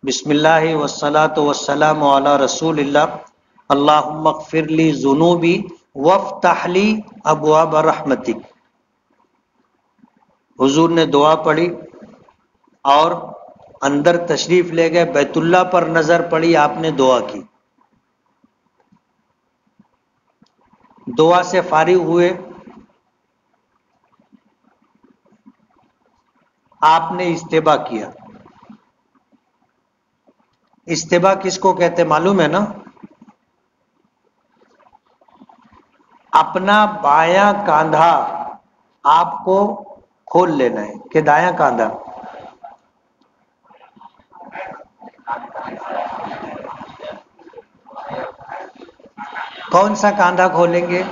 بسم اللہ والصلاۃ والسلام علی رسول اللہ، اللہم اغفر لی ذنوبی وافتح لی ابواب رحمتک۔ حضور نے دعا پڑھی اور اندر تشریف لے گئے، بیت اللہ پر نظر پڑی، آپ نے دعا کی، دعا سے فارغ ہوئے، آپ نے استبا کیا۔ استبا کس کو کہتے معلوم ہے نا؟ اپنا بایاں کاندھا آپ کو کھول لینا ہے کہ دایاں کاندھا، کون سا کاندھا کھولیں گے؟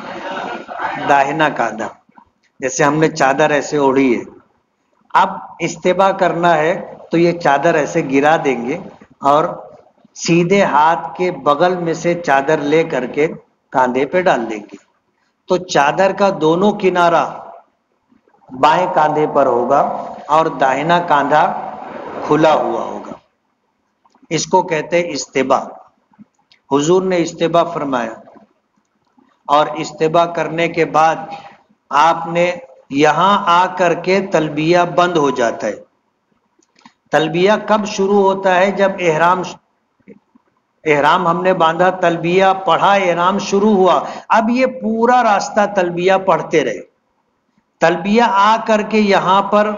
داہنا کاندھا. جیسے ہم نے چادر ایسے اوڑھی ہے، اب استبا کرنا ہے تو یہ چادر ایسے گرا دیں گے اور سیدھے ہاتھ کے بغل میں سے چادر لے کر کے کاندھے پہ ڈال دیں گے، تو چادر کا دونوں کنارہ بائیں کاندھے پر ہوگا اور داہنا کاندھا کھلا ہوا ہوگا. اس کو کہتے ہیں استبا. حضور نے استبا فرمایا، اور استبا کرنے کے بعد آپ نے یہاں آ کر کے تلبیہ بند ہو جاتا ہے. تلبیہ کب شروع ہوتا ہے؟ جب احرام ہم نے باندھا، تلبیہ پڑھا، احرام شروع ہوا، اب یہ پورا راستہ تلبیہ پڑھتے رہے. تلبیہ آ کر کے یہاں پر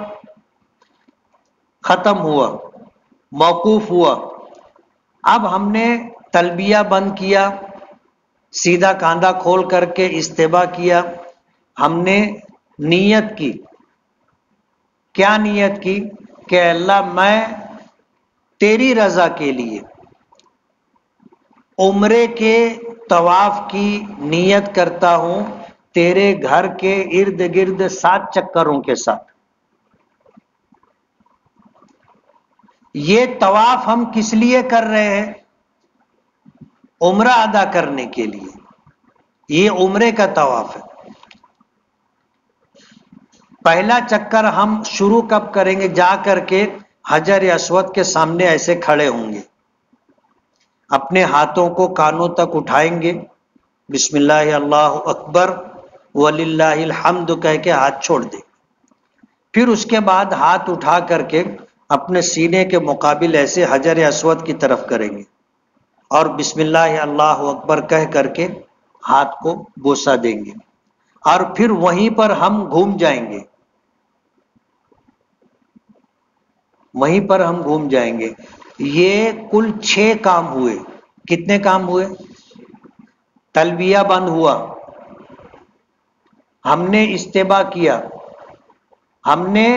ختم ہوا، موقوف ہوا. اب ہم نے تلبیہ بند کیا، سیدھا کاندھا کھول کر کے استبا کیا. ہم نے نیت کی. کیا نیت کی؟ کہ اللہ میں تیری رضا کے لیے عمرے کے طواف کی نیت کرتا ہوں، تیرے گھر کے ارد گرد 7 چکروں کے ساتھ. یہ طواف ہم کس لیے کر رہے ہیں؟ عمرہ ادا کرنے کے لیے. یہ عمرے کا طواف ہے. پہلا چکر ہم شروع کب کریں گے؟ جا کر کے حجر اسود کے سامنے ایسے کھڑے ہوں گے، اپنے ہاتھوں کو کانوں تک اٹھائیں گے، بسم اللہ اللہ اکبر وللہ الحمد کہہ کے ہاتھ چھوڑ دیں. پھر اس کے بعد ہاتھ اٹھا کر کے اپنے سینے کے مقابل ایسے حجر اسود کی طرف کریں گے اور بسم اللہ اللہ اکبر کہہ کر کے ہاتھ کو بوسہ دیں گے، اور پھر وہیں پر ہم گھوم جائیں گے. وہیں پر ہم گھوم جائیں گے. یہ کل 6 کام ہوئے. کتنے کام ہوئے؟ تلبیہ بند ہوا، ہم نے استبا کیا، ہم نے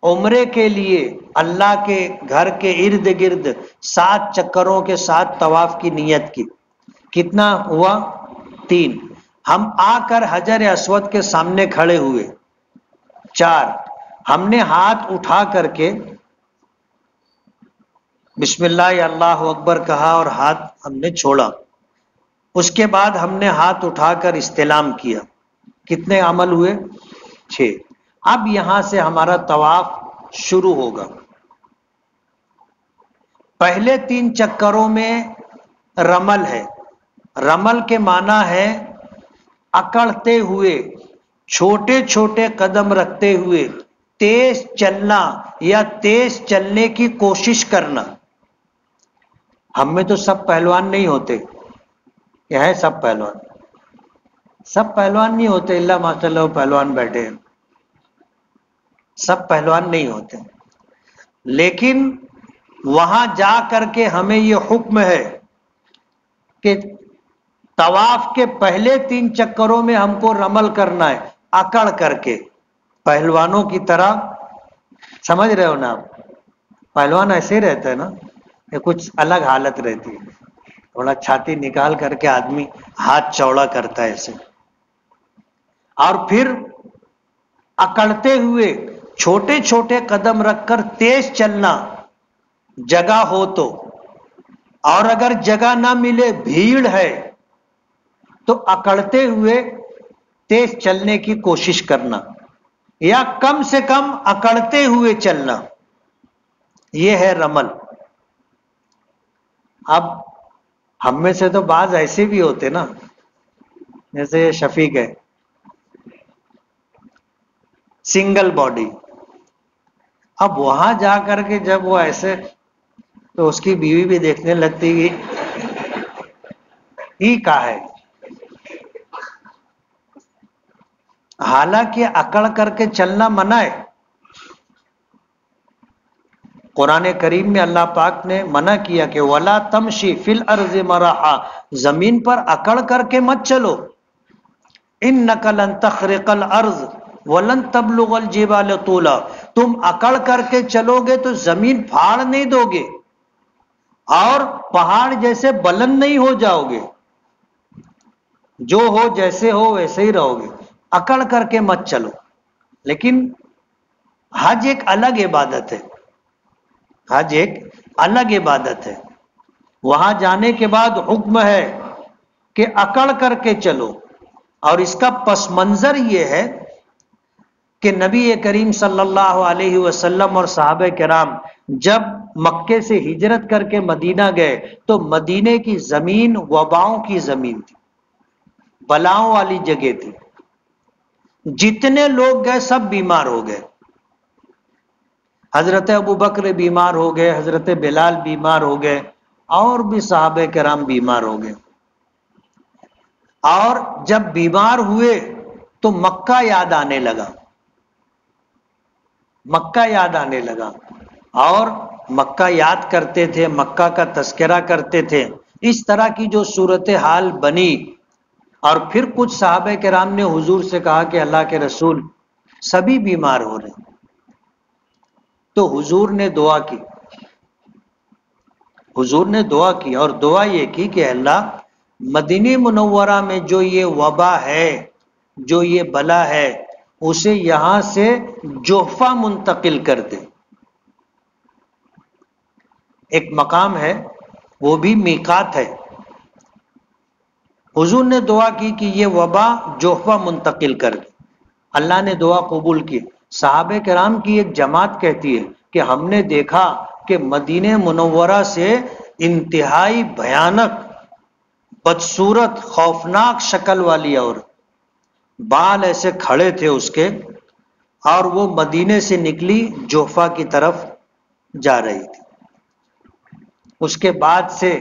عمرے کے لیے اللہ کے گھر کے ارد گرد 7 چکروں کے ساتھ طواف کی نیت کی. کتنا ہوا؟ 3. ہم آ کر حجر اسود کے سامنے کھڑے ہوئے. 4. ہم نے ہاتھ اٹھا کر کے بسم اللہ اللہ اکبر کہا اور ہاتھ ہم نے چھوڑا. اس کے بعد ہم نے ہاتھ اٹھا کر استلام کیا. کتنے عمل ہوئے؟ 6. اب یہاں سے ہمارا طواف شروع ہوگا. پہلے 3 چکروں میں رمل ہے. رمل کے معنی ہے اکڑتے ہوئے، چھوٹے چھوٹے قدم رکھتے ہوئے تیز چلنا یا تیز چلنے کی کوشش کرنا. ہم میں تو سب پہلوان نہیں ہوتے. یہ ہے سب پہلوان؟ سب پہلوان نہیں ہوتے، اللہ ماشاء اللہ پہلوان بیٹھے ہیں. سب پہلوان نہیں ہوتے، لیکن وہاں جا کر کے ہمیں یہ حکم ہے کہ طواف کے پہلے 3 چکروں میں ہم کو رمل کرنا ہے، اکڑ کر کے، پہلوانوں کی طرح. سمجھ رہے ہو نا آپ؟ پہلوان ایسے ہی رہتا ہے نا، یہ کچھ الگ حالت رہتی ہے. تھوڑا چھاتی نکال کر کے آدمی ہاتھ چوڑا کرتا ہے ایسے، اور پھر اکڑتے ہوئے چھوٹے چھوٹے قدم رکھ کر تیز چلنا جگہ ہو تو، اور اگر جگہ نہ ملے، بھیڑ ہے، تو اکڑتے ہوئے تیز چلنے کی کوشش کرنا، یا کم سے کم اکڑتے ہوئے چلنا. یہ ہے رمل. اب ہم میں سے تو بعض ایسے بھی ہوتے نا، جیسے شفیق ہے، سنگل باڈی. اب وہاں جا کر کے جب وہ ایسے، تو اس کی بیوی بھی دیکھنے لگتی گی ہی کا ہے. حالانکہ اکڑ کر کے چلنا منع ہے. قرآن کریم میں اللہ پاک نے منع کیا کہ وَلَا تَمْشِ فِي الْأَرْضِ مَرَحًا، زمین پر اکڑ کر کے مت چلو. إِنَّكَ لَن تَخْرِقَ الْأَرْضِ وَلَن تَبْلُغَ الْجِبَالَ طُولًا، تم اکڑ کر کے چلو گے تو زمین پھاڑ نہیں دو گے اور پہاڑ جیسے بلند نہیں ہو جاؤ گے. جو ہو جیسے ہو ویسے ہی رہو گے، اکڑ کر کے مت چلو۔ لیکن حج ایک الگ عبادت ہے، حج ایک الگ عبادت ہے۔ وہاں جانے کے بعد حکم ہے کہ اکڑ کر کے چلو، اور اس کا پس منظر یہ ہے کہ نبی کریم صلی اللہ علیہ وسلم اور صحابہ کرام جب مکے سے ہجرت کر کے مدینہ گئے تو مدینے کی زمین وباؤں کی زمین تھی، بلاؤں والی جگہ تھی۔ جتنے لوگ گئے سب بیمار ہو گئے، حضرت ابوبکر بیمار ہو گئے، حضرت بلال بیمار ہو گئے، اور بھی صحابہ کرام بیمار ہو گئے۔ اور جب بیمار ہوئے تو مکہ یاد آنے لگا، مکہ یاد آنے لگا، اور مکہ یاد کرتے تھے، مکہ کا تذکرہ کرتے تھے۔ اس طرح کی جو صورتحال بنی، اور پھر کچھ صحابہ کرام نے حضور سے کہا کہ اللہ کے رسول سبھی بیمار ہو رہے ہیں، تو حضور نے دعا کی، حضور نے دعا کی، اور دعا یہ کی کہ اللہ مدینہ منورہ میں جو یہ وبا ہے، جو یہ بلا ہے، اسے یہاں سے جوفہ منتقل کر دے۔ ایک مقام ہے، وہ بھی میقات ہے۔ حضور نے دعا کی کہ یہ وبا جوفہ منتقل کر دے، اللہ نے دعا قبول کی۔ صحابہ کرام کی ایک جماعت کہتی ہے کہ ہم نے دیکھا کہ مدینہ منورہ سے انتہائی بھیانک، بدصورت، خوفناک شکل والی اور بال ایسے کھڑے تھے اس کے، اور وہ مدینے سے نکلی جوفہ کی طرف جا رہی تھی۔ اس کے بعد سے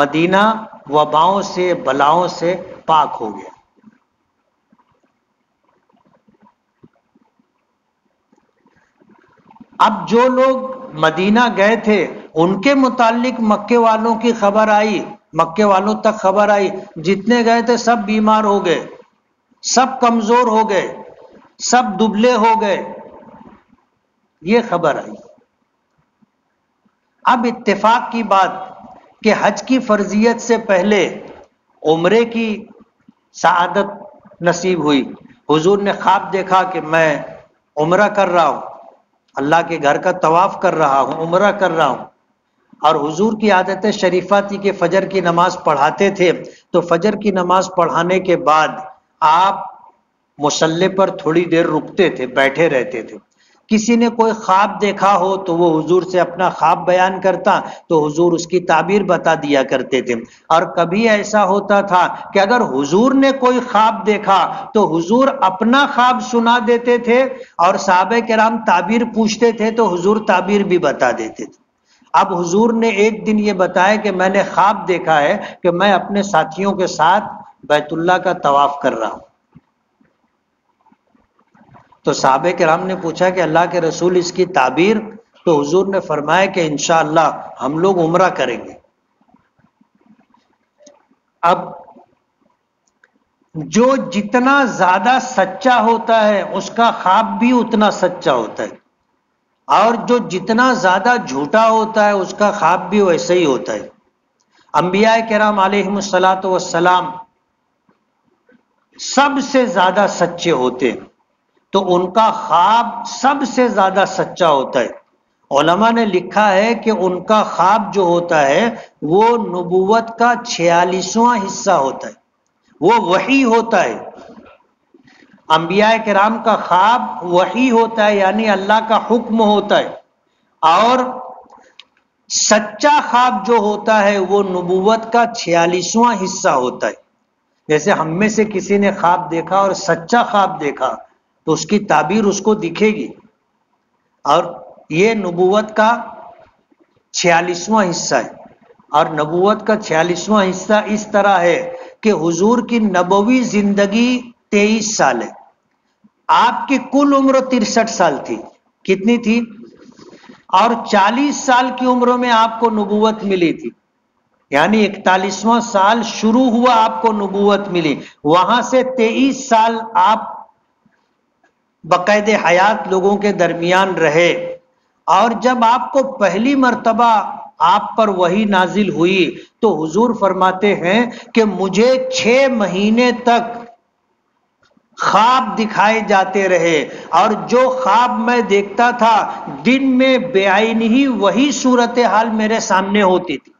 مدینہ وباؤں سے، بلاؤں سے پاک ہو گیا۔ اب جو لوگ مدینہ گئے تھے ان کے متعلق مکے والوں کی خبر آئی، مکے والوں تک خبر آئی، جتنے گئے تھے سب بیمار ہو گئے، سب کمزور ہو گئے، سب دبلے ہو گئے، یہ خبر آئی۔ اب اتفاق کی بات کہ حج کی فرضیت سے پہلے عمرے کی سعادت نصیب ہوئی۔ حضور نے خواب دیکھا کہ میں عمرہ کر رہا ہوں، اللہ کے گھر کا طواف کر رہا ہوں، عمرہ کر رہا ہوں۔ اور حضور کی عادت شریفہ تھی کہ فجر کی نماز پڑھاتے تھے، تو فجر کی نماز پڑھانے کے بعد آپ مصلی پر تھوڑی دیر رکتے تھے، بیٹھے رہتے تھے۔ کسی نے کوئی خواب دیکھا ہو تو وہ حضور سے اپنا خواب بیان کرتا، تو حضور اس کی تعبیر بتا دیا کرتے تھے۔ اور کبھی ایسا ہوتا تھا کہ اگر حضور نے کوئی خواب دیکھا تو حضور اپنا خواب سنا دیتے تھے، اور صحابہ کرام تعبیر پوچھتے تھے تو حضور تعبیر بھی بتا دیتے تھے۔ اب حضور نے ایک دن یہ بتایا کہ میں نے خواب دیکھا ہے کہ میں اپنے ساتھیوں کے ساتھ بیت اللہ کا طواف کر رہا ہوں۔ تو صحابہ کرام نے پوچھا کہ اللہ کے رسول اس کی تعبیر، تو حضور نے فرمایا کہ انشاءاللہ ہم لوگ عمرہ کریں گے۔ اب جو جتنا زیادہ سچا ہوتا ہے اس کا خواب بھی اتنا سچا ہوتا ہے، اور جو جتنا زیادہ جھوٹا ہوتا ہے اس کا خواب بھی ویسے ہی ہوتا ہے۔ انبیاء کرام علیہم الصلاۃ والسلام سب سے زیادہ سچے ہوتے ہیں، تو ان کا خواب سب سے زیادہ سچا ہوتا ہے۔ علماء نے لکھا ہے کہ ان کا خواب جو ہوتا ہے وہ نبوت کا 46واں حصہ ہوتا ہے، وہ وحی ہوتا ہے۔ انبیاء کرام کا خواب وحی ہوتا ہے، یعنی اللہ کا حکم ہوتا ہے، اور سچا خواب جو ہوتا ہے وہ نبوت کا 46واں حصہ ہوتا ہے۔ جیسے ہم میں سے کسی نے خواب دیکھا اور سچا خواب دیکھا تو اس کی تعبیر اس کو دکھے گی، اور یہ نبوت کا 46واں حصہ ہے۔ اور نبوت کا 46واں حصہ اس طرح ہے کہ حضور کی نبوی زندگی 23 سال ہے، آپ کی کل عمر 63 سال تھی، کتنی تھی؟ اور 40 سال کی عمر میں آپ کو نبوت ملی تھی، یعنی 41واں سال شروع ہوا آپ کو نبوت ملی، وہاں سے 23 سال آپ بقید حیات لوگوں کے درمیان رہے۔ اور جب آپ کو پہلی مرتبہ آپ پر وحی نازل ہوئی تو حضور فرماتے ہیں کہ مجھے 6 مہینے تک خواب دکھائے جاتے رہے، اور جو خواب میں دیکھتا تھا دن میں بے عین ہی وہی صورتحال میرے سامنے ہوتی تھی۔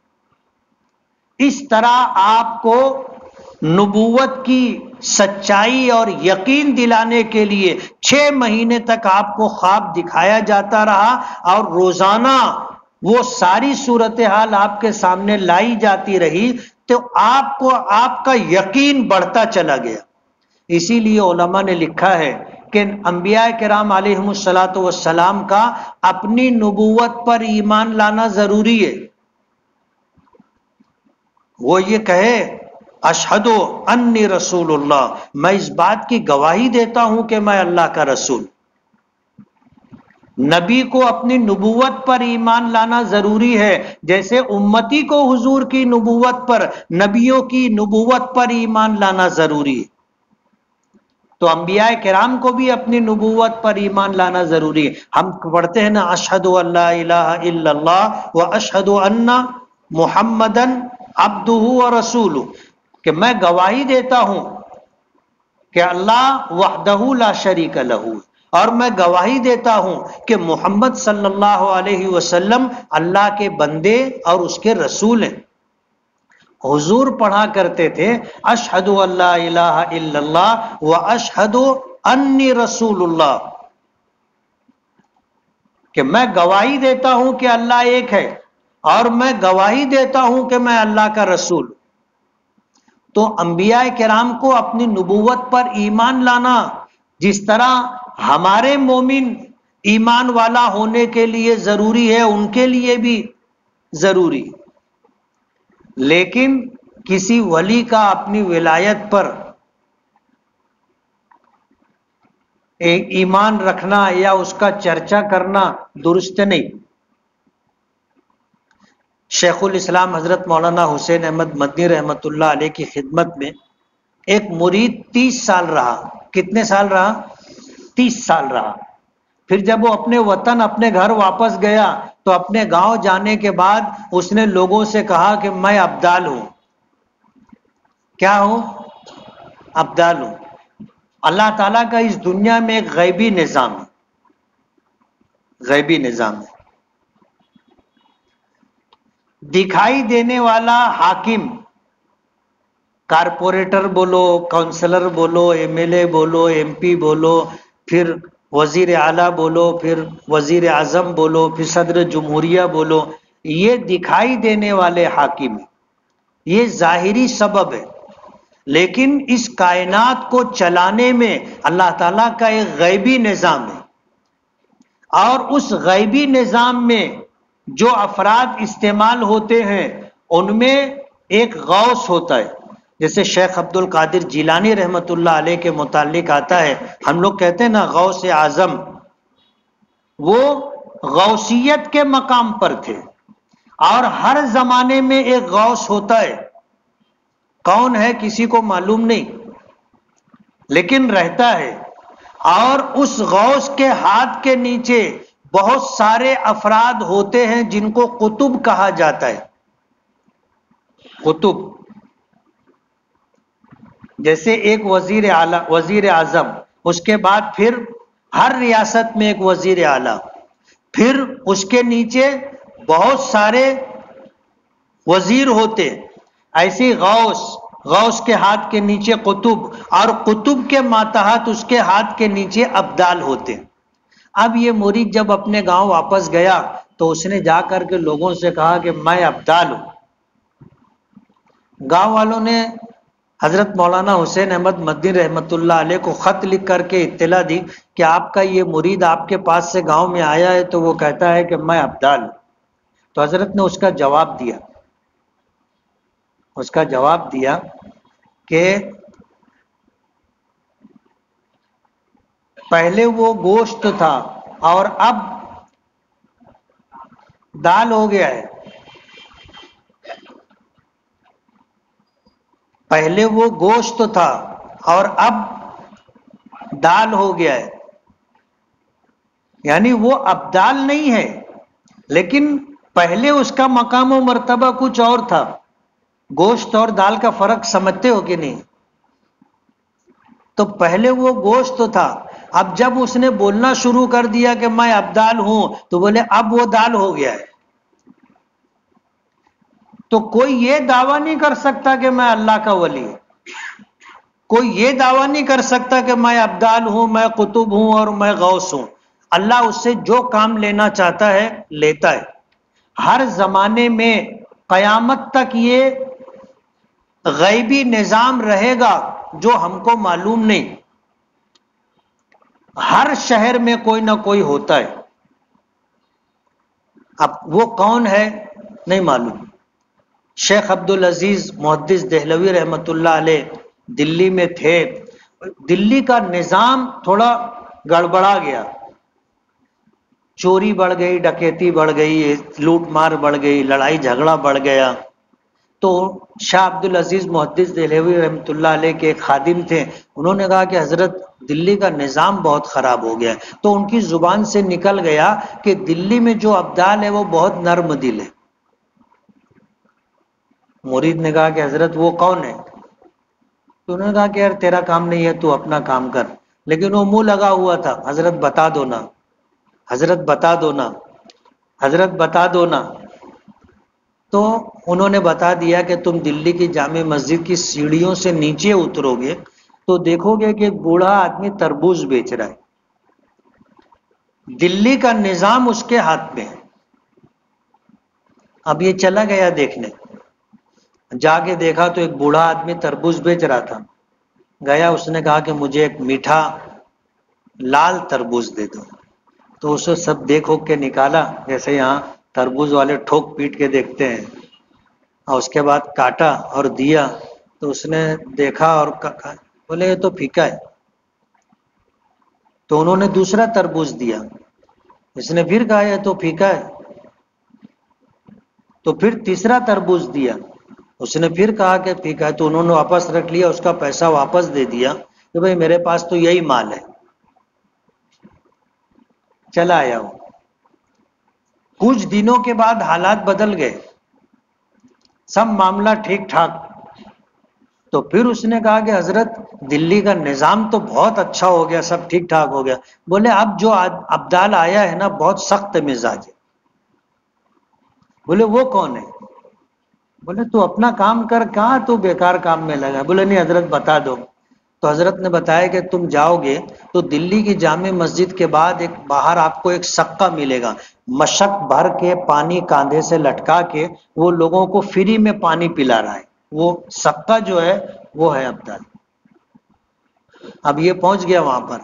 اس طرح آپ کو نبوت کی سچائی اور یقین دلانے کے لیے 6 مہینے تک آپ کو خواب دکھایا جاتا رہا، اور روزانہ وہ ساری صورتحال آپ کے سامنے لائی جاتی رہی، تو آپ کو آپ کا یقین بڑھتا چلا گیا۔ اسی لیے علماء نے لکھا ہے کہ انبیاء کرام علیہم الصلاۃ والسلام کا اپنی نبوت پر ایمان لانا ضروری ہے۔ وہ یہ کہے اشہد انی رسول اللہ، میں اس بات کی گواہی دیتا ہوں کہ میں اللہ کا رسول۔ نبی کو اپنی نبوت پر ایمان لانا ضروری ہے، جیسے امتی کو حضور کی نبوت پر، نبیوں کی نبوت پر ایمان لانا ضروری ہے۔ تو انبیاء کرام کو بھی اپنی نبوت پر ایمان لانا ضروری ہے۔ ہم پڑھتے ہیں نا اشہد ان لا الہ الا اللہ و اشہد ان محمدن عبدہ و رسولہ، کہ میں گواہی دیتا ہوں کہ اللہ وحدہ لا شریک لہ، اور میں گواہی دیتا ہوں کہ محمد صلی اللہ علیہ وسلم اللہ کے بندے اور اس کے رسول ہیں۔ حضور پڑھا کرتے تھے اشہد ان لا الہ الا اللہ و اشہد انی رسول اللہ، کہ میں گواہی دیتا ہوں کہ اللہ ایک ہے، اور میں گواہی دیتا ہوں کہ میں اللہ کا رسول۔ تو انبیاء کرام کو اپنی نبوت پر ایمان لانا جس طرح ہمارے مومن ایمان والا ہونے کے لیے ضروری ہے، ان کے لیے بھی ضروری۔ لیکن کسی ولی کا اپنی ولایت پر ایک ایمان رکھنا یا اس کا چرچا کرنا درست نہیں۔ شیخ الاسلام حضرت مولانا حسین احمد مدنی رحمت اللہ علیہ کی خدمت میں ایک مرید 30 سال رہا۔ کتنے سال رہا؟ 30 سال رہا۔ پھر جب وہ اپنے وطن اپنے گھر واپس گیا تو اپنے گاؤں جانے کے بعد اس نے لوگوں سے کہا کہ میں ابدال ہوں۔ کیا ہوں؟ ابدال ہوں۔ اللہ تعالیٰ کا اس دنیا میں ایک غیبی نظام ہے، غیبی نظام ہے۔ دکھائی دینے والا حاکم، کارپوریٹر بولو، کونسلر بولو، ایم ایل اے بولو، ایم پی بولو، پھر وزیر اعلیٰ بولو، پھر وزیر اعظم بولو، پھر صدر جمہوریہ بولو، یہ دکھائی دینے والے حاکم ہیں، یہ ظاہری سبب ہے۔ لیکن اس کائنات کو چلانے میں اللہ تعالیٰ کا ایک غیبی نظام ہے، اور اس غیبی نظام میں جو افراد استعمال ہوتے ہیں ان میں ایک غوث ہوتا ہے۔ جیسے شیخ عبد القادر جیلانی رحمت اللہ علیہ کے متعلق آتا ہے، ہم لوگ کہتے ہیں نا غوث اعظم، وہ غوثیت کے مقام پر تھے، اور ہر زمانے میں ایک غوث ہوتا ہے۔ کون ہے کسی کو معلوم نہیں، لیکن رہتا ہے، اور اس غوث کے ہاتھ کے نیچے بہت سارے افراد ہوتے ہیں جن کو قطب کہا جاتا ہے۔ قطب جیسے ایک وزیر اعظم، اس کے بعد پھر ہر ریاست میں ایک وزیر اعلیٰ، پھر اس کے نیچے بہت سارے وزیر ہوتے، ایسی غوث کے ہاتھ کے نیچے قطب، اور قطب کے ماتحت اس کے ہاتھ کے نیچے ابدال ہوتے۔ اب یہ مرید جب اپنے گاؤں واپس گیا تو اس نے جا کر کے لوگوں سے کہا کہ میں ابدال ہوں۔ گاؤں والوں نے حضرت مولانا حسین احمد مدنی رحمت اللہ علیہ کو خط لکھ کر کے اطلاع دی کہ آپ کا یہ مرید آپ کے پاس سے گاؤں میں آیا ہے تو وہ کہتا ہے کہ میں ابدال ہوں۔ تو حضرت نے اس کا جواب دیا کہ پہلے وہ گوشت تھا اور اب دال ہو گیا ہے۔ پہلے وہ گوشت تھا اور اب دال ہو گیا ہے، یعنی وہ ابدال نہیں ہے، لیکن پہلے اس کا مقام و مرتبہ کچھ اور تھا. گوشت اور دال کا فرق سمجھتے ہو کہ نہیں؟ تو پہلے وہ گوشت تھا. اب جب اس نے بولنا شروع کر دیا کہ میں ابدال ہوں، تو بولے اب وہ دال ہو گیا ہے. تو کوئی یہ دعویٰ نہیں کر سکتا کہ میں اللہ کا ولی ہوں. کوئی یہ دعویٰ نہیں کر سکتا کہ میں ابدال ہوں، میں قطب ہوں اور میں غوث ہوں. اللہ اس سے جو کام لینا چاہتا ہے لیتا ہے. ہر زمانے میں قیامت تک یہ غیبی نظام رہے گا جو ہم کو معلوم نہیں. ہر شہر میں کوئی نہ کوئی ہوتا ہے. اب وہ کون ہے نہیں معلوم. شیخ عبدالعزیز محدث دہلوی رحمت اللہ علیہ دلی میں تھے. دلی کا نظام تھوڑا گڑبڑا گیا. چوری بڑھ گئی، ڈکیتی بڑھ گئی، لوٹ مار بڑھ گئی، لڑائی جھگڑا بڑھ گیا. تو شاہ عبدالعزیز محدث دہلوی رحمت اللہ علیہ کے ایک خادم تھے. انہوں نے کہا کہ حضرت دلی کا نظام بہت خراب ہو گیا ہے. تو ان کی زبان سے نکل گیا کہ دلی میں جو ابدال ہے وہ بہت نرم دل ہے. مرید نے کہا کہ حضرت وہ کون ہے؟ تو انہوں نے کہا کہ یار تیرا کام نہیں ہے، تو اپنا کام کر. لیکن وہ منہ لگا ہوا تھا، حضرت بتا دو نا، حضرت بتا دو نا، حضرت بتا دو نا. تو انہوں نے بتا دیا کہ تم دلی کی جامع مسجد کی سیڑھیوں سے نیچے اترو گے تو دیکھو گے کہ ایک بوڑھا آدمی تربوز بیچ رہا ہے. دلی کا نظام اس کے ہاتھ میں ہے. اب یہ چلا گیا دیکھنے، جا کے دیکھا تو ایک بوڑھا آدمی تربوز بیچ رہا تھا. گیا، اس نے کہا کہ مجھے ایک میٹھا لال تربوز دے دو. تو اسے سب دیکھ کے نکالا، جیسے یہاں تربوز والے ٹھوک پیٹ کے دیکھتے ہیں، اور اس کے بعد کاٹا اور دیا. تو اس نے دیکھا اور بولے یہ تو پھیکا ہے. تو انہوں نے دوسرا تربوز دیا. اس نے پھر کہا یہ تو پھیکا ہے. تو پھر تیسرا تربوز دیا. اس نے پھر کہا کہ پھیکا ہے. تو انہوں نے واپس رکھ لیا، اس کا پیسہ واپس دے دیا کہ بھائی میرے پاس تو یہی مال ہے. چلا آیا وہ. کچھ دنوں کے بعد حالات بدل گئے، سب معاملہ ٹھیک ٹھاک. تو پھر اس نے کہا کہ حضرت دلی کا نظام تو بہت اچھا ہو گیا، سب ٹھیک ٹھاک ہو گیا. بولے اب جو ابدال آیا ہے نا بہت سخت مزاج ہے. بولے وہ کون ہے؟ بولے تو اپنا کام کر، کہاں تو بیکار کام میں لگا. بولے نہیں حضرت بتا دو. تو حضرت نے بتایا کہ تم جاؤ گے تو دلی کی جامع مسجد کے بعد ایک باہر آپ کو ایک سقہ ملے گا، مشک بھر کے پانی کاندھے سے لٹکا کے وہ لوگوں کو فری میں پانی پلا رہا ہے. وہ سقہ جو ہے وہ ہے ابدال. اب یہ پہنچ گیا وہاں پر.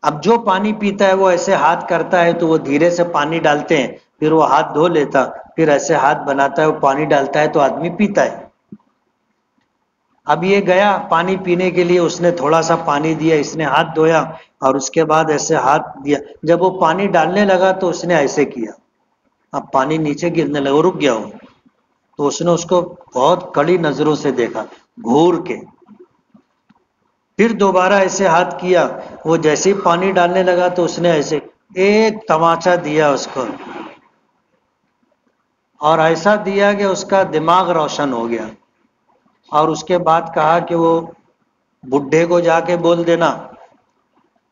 اب جو پانی پیتا ہے وہ ایسے ہاتھ کرتا ہے تو وہ دھیرے سے پانی ڈالتے ہیں، پھر وہ ہاتھ دھو لیتا، پھر ایسے ہاتھ بناتا ہے، وہ پانی ڈالتا ہے تو آدمی پیتا ہے. اب یہ گیا پانی پینے کے لیے، اس نے تھوڑا سا پانی دیا، اس نے ہاتھ دھویا اور اس کے بعد ایسے ہاتھ دیا. جب وہ پانی ڈالنے لگا تو اس نے ایسے کیا، اب پانی نیچے گرنے لگا، رک گیا وہ. تو اس نے اس کو بہت کڑی نظروں سے دیکھا گھور کے. پھر دوبارہ ایسے ہاتھ کیا، وہ جیسے ہی پانی ڈالنے لگا تو اس نے ایسے ایک تماچا دیا اس کو، اور ایسا دیا کہ اس کا دماغ روشن ہو گیا. اور اس کے بعد کہا کہ وہ بڈھے کو جا کے بول دینا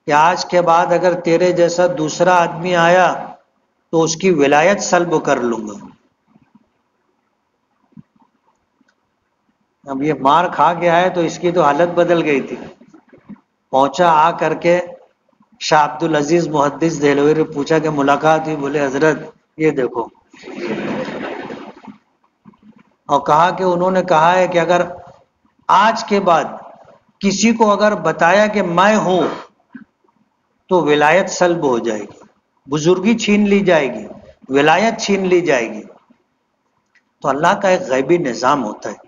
کہ آج کے بعد اگر تیرے جیسا دوسرا آدمی آیا تو اس کی ولایت سلب کر لوں گا. اب یہ مار کھا کے آئے تو اس کی تو حالت بدل گئی تھی. پہنچا، آ کر کے شاہ عبدالعزیز محدث دہلوی نے پوچھا کہ ملاقات ہوئی؟ بولے حضرت یہ دیکھو. اور کہا کہ انہوں نے کہا ہے کہ اگر آج کے بعد کسی کو اگر بتایا کہ میں ہوں تو ولایت سلب ہو جائے گی، بزرگی چھین لی جائے گی، ولایت چھین لی جائے گی. تو اللہ کا ایک غیبی نظام ہوتا ہے.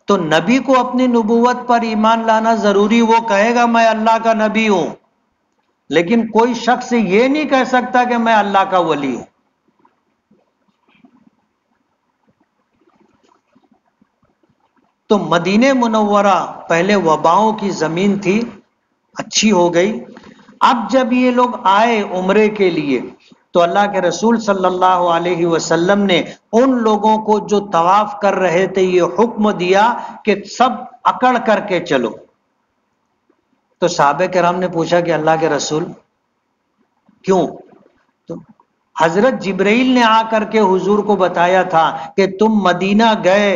تو نبی کو اپنی نبوت پر ایمان لانا ضروری. وہ کہے گا میں اللہ کا نبی ہوں، لیکن کوئی شخص یہ نہیں کہہ سکتا کہ میں اللہ کا ولی ہوں. تو مدینہ منورہ پہلے وباؤں کی زمین تھی، اچھی ہو گئی. اب جب یہ لوگ آئے عمرے کے لیے تو اللہ کے رسول صلی اللہ علیہ وسلم نے ان لوگوں کو جو طواف کر رہے تھے یہ حکم دیا کہ سب اکڑ کر کے چلو. تو صحابہ کرام نے پوچھا کہ اللہ کے رسول کیوں؟ تو حضرت جبرائیل نے آ کر کے حضور کو بتایا تھا کہ تم مدینہ گئے،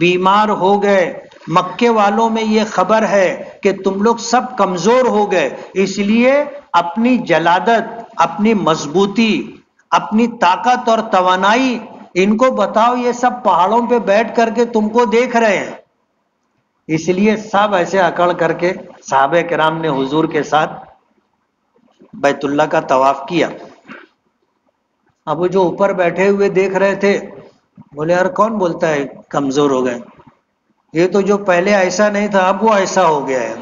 بیمار ہو گئے، مکے والوں میں یہ خبر ہے کہ تم لوگ سب کمزور ہو گئے، اس لیے اپنی جلادت، اپنی مضبوطی، اپنی طاقت اور توانائی ان کو بتاؤ. یہ سب پہاڑوں پہ بیٹھ کر کے تم کو دیکھ رہے ہیں. اس لیے سب ایسے اکڑ کر کے صحابہ کرام نے حضور کے ساتھ بیت اللہ کا طواف کیا. اب وہ جو اوپر بیٹھے ہوئے دیکھ رہے تھے بولے یار کون بولتا ہے کمزور ہو گئے؟ یہ تو جو پہلے ایسا نہیں تھا اب وہ ایسا ہو گیا ہے.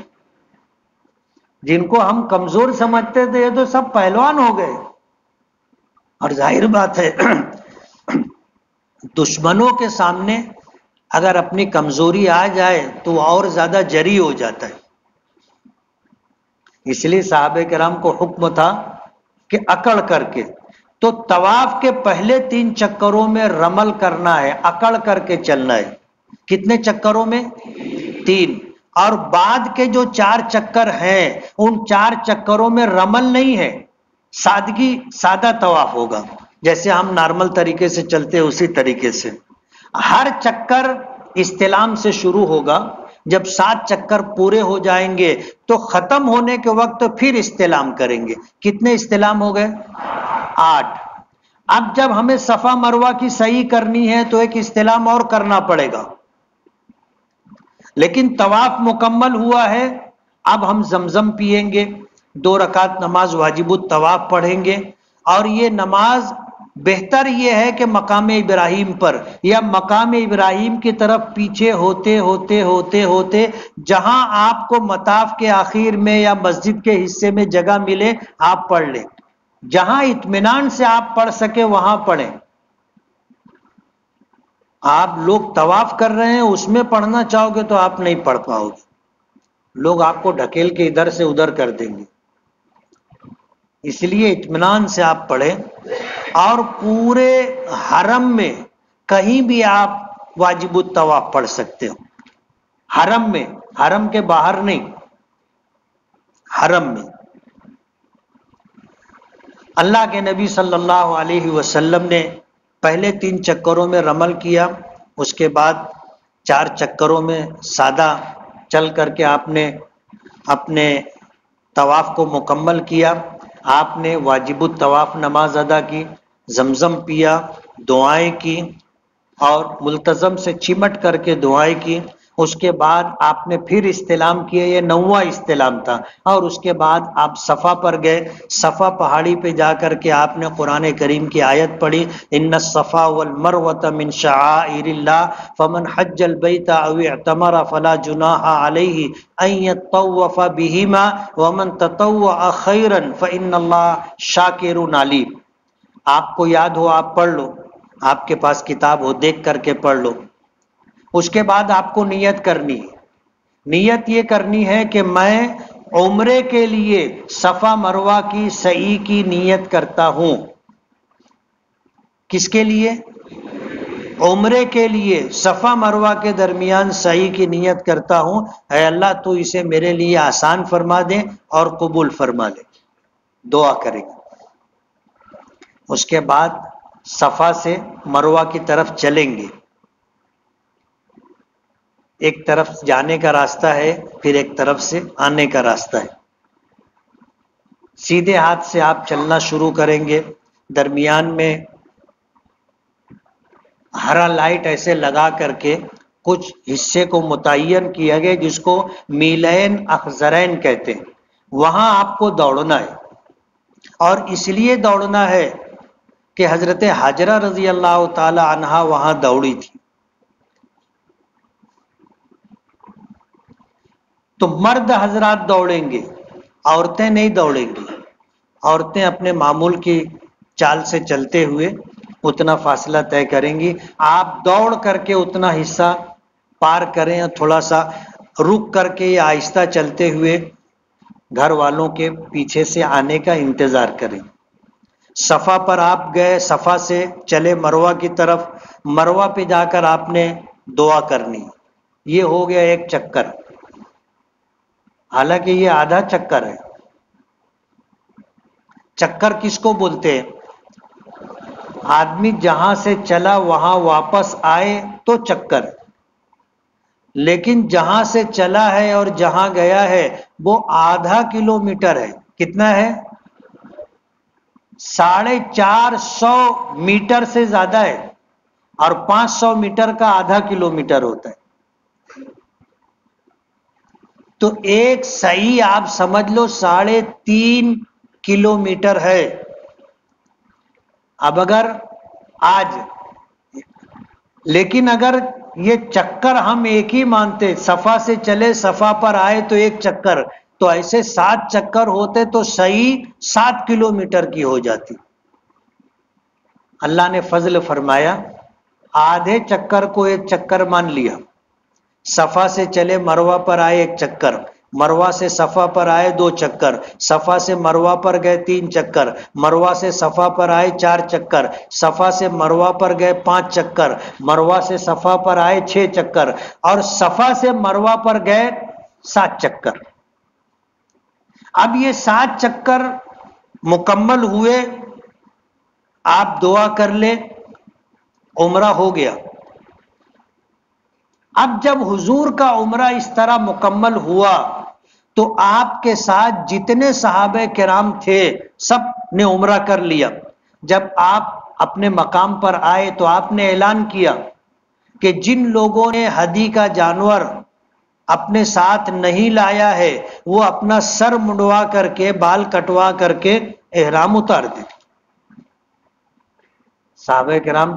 جن کو ہم کمزور سمجھتے تھے یہ تو سب پہلوان ہو گئے. اور ظاہر بات ہے دشمنوں کے سامنے اگر اپنی کمزوری آ جائے تو وہ اور زیادہ جری ہو جاتا ہے. اس لیے صحابہ کرام کو حکم تھا کہ اکڑ کر کے. تو طواف کے پہلے 3 چکروں میں رمل کرنا ہے، اکڑ کر کے چلنا ہے. کتنے چکروں میں؟ 3. اور بعد کے جو 4 چکر ہیں ان 4 چکروں میں رمل نہیں ہے، سادہ طواف ہوگا جیسے ہم نارمل طریقے سے چلتے ہیں اسی طریقے سے. ہر چکر استلام سے شروع ہوگا. جب 7 چکر پورے ہو جائیں گے تو ختم ہونے کے وقت پھر استلام کریں گے. کتنے استلام ہو گئے؟ 8. اب جب ہمیں صفا مروہ کی سعی کرنی ہے تو ایک استلام اور کرنا پڑے گا. لیکن طواف مکمل ہوا ہے، اب ہم زمزم پیئیں گے، 2 رکعت نماز واجب الطواف پڑھیں گے. اور یہ نماز بہتر یہ ہے کہ مقام ابراہیم پر یا مقام ابراہیم کی طرف پیچھے ہوتے ہوتے ہوتے ہوتے جہاں آپ کو مطاف کے آخر میں یا مسجد کے حصے میں جگہ ملے آپ پڑھ لیں. جہاں اطمینان سے آپ پڑھ سکے وہاں پڑھیں. آپ لوگ طواف کر رہے ہیں اس میں پڑھنا چاہو گے تو آپ نہیں پڑھ پاؤ گے، لوگ آپ کو ڈھکیل کے ادھر سے ادھر کر دیں گے. اس لیے اطمینان سے آپ پڑھیں. اور پورے حرم میں کہیں بھی آپ واجب الطواف پڑھ سکتے ہو. حرم میں، حرم کے باہر نہیں، حرم میں. اللہ کے نبی صلی اللہ علیہ وسلم نے پہلے 3 چکروں میں رمل کیا، اس کے بعد 4 چکروں میں سادہ چل کر کے آپ نے اپنے طواف کو مکمل کیا. آپ نے واجب الطواف نماز ادا کی، زمزم پیا، دعائیں کی اور ملتزم سے چمٹ کر کے دعائیں کی. اس کے بعد آپ نے پھر استلام کیا، یہ 9واں استلام تھا. اور اس کے بعد آپ صفا پر گئے. صفا پہاڑی پہ جا کر کے آپ نے قرآن کریم کی آیت پڑھی، ان الصفا والمروۃ من شعائر اللہ فمن حج البیت او اعتمر فلا جناح علیہ ان یطوف بہما ومن تطوع خیرا فان اللہ شاکر علیم. آپ کو یاد ہو آپ پڑھ لو، آپ کے پاس کتاب ہو دیکھ کر کے پڑھ لو. اس کے بعد آپ کو نیت کرنی ہے. نیت یہ کرنی ہے کہ میں عمرے کے لیے صفا مروہ کی سعی کی نیت کرتا ہوں. کس کے لیے؟ عمرے کے لیے صفا مروہ کے درمیان سعی کی نیت کرتا ہوں. اے اللہ تو اسے میرے لیے آسان فرما دے اور قبول فرما لے. دعا کریں گے. اس کے بعد صفا سے مروہ کی طرف چلیں گے. ایک طرف جانے کا راستہ ہے، پھر ایک طرف سے آنے کا راستہ ہے. سیدھے ہاتھ سے آپ چلنا شروع کریں گے. درمیان میں ہرا لائٹ ایسے لگا کر کے کچھ حصے کو متعین کیا گیا جس کو میلین اخضرین کہتے ہیں، وہاں آپ کو دوڑنا ہے. اور اس لیے دوڑنا ہے کہ حضرت حاجرہ رضی اللہ تعالی عنہا وہاں دوڑی تھی. تو مرد حضرات دوڑیں گے، عورتیں نہیں دوڑیں گی. عورتیں اپنے معمول کی چال سے چلتے ہوئے اتنا فاصلہ طے کریں گی. آپ دوڑ کر کے اتنا حصہ پار کریں اور تھوڑا سا رک کر کے یا آہستہ چلتے ہوئے گھر والوں کے پیچھے سے آنے کا انتظار کریں. صفا پر آپ گئے، صفا سے چلے مروہ کی طرف، مروہ پہ جا کر آپ نے دعا کرنی، یہ ہو گیا ایک چکر، حالانکہ یہ آدھا چکر ہے۔ چکر کس کو بولتے ہیں؟ آدمی جہاں سے چلا وہاں واپس آئے تو چکر، لیکن جہاں سے چلا ہے اور جہاں گیا ہے وہ آدھا کلومیٹر ہے۔ کتنا ہے؟ 450 میٹر سے زیادہ ہے، اور 500 میٹر کا آدھا کلومیٹر ہوتا ہے۔ تو ایک صحیح آپ سمجھ لو 3.5 کلومیٹر ہے۔ اب اگر آج، لیکن اگر یہ چکر ہم ایک ہی مانتے، صفا سے چلے صفا پر آئے تو ایک چکر، تو ایسے 7 چکر ہوتے تو صحیح 7 کلومیٹر کی ہو جاتی۔ اللہ نے فضل فرمایا، آدھے چکر کو ایک چکر مان لیا۔ صفا سے چلے مروہ پر آئے ایک چکر، مروہ سے صفا پر آئے 2 چکر، صفا سے مروہ پر گئے 3 چکر، مروہ سے صفا پر آئے 4 چکر، صفا سے مروہ پر گئے 5 چکر، مروہ سے صفا پر آئے 6 چکر، اور صفا سے مروہ پر گئے 7 چکر۔ اب یہ 7 چکر مکمل ہوئے، آپ دعا کر لیں، عمرہ ہو گیا۔ اب جب حضور کا عمرہ اس طرح مکمل ہوا تو آپ کے ساتھ جتنے صحابہ کرام تھے سب نے عمرہ کر لیا۔ جب آپ اپنے مقام پر آئے تو آپ نے اعلان کیا کہ جن لوگوں نے ہدی کا جانور اپنے ساتھ نہیں لایا ہے وہ اپنا سر منڈوا کر کے، بال کٹوا کر کے احرام اتار دیں۔ صحابہ کرام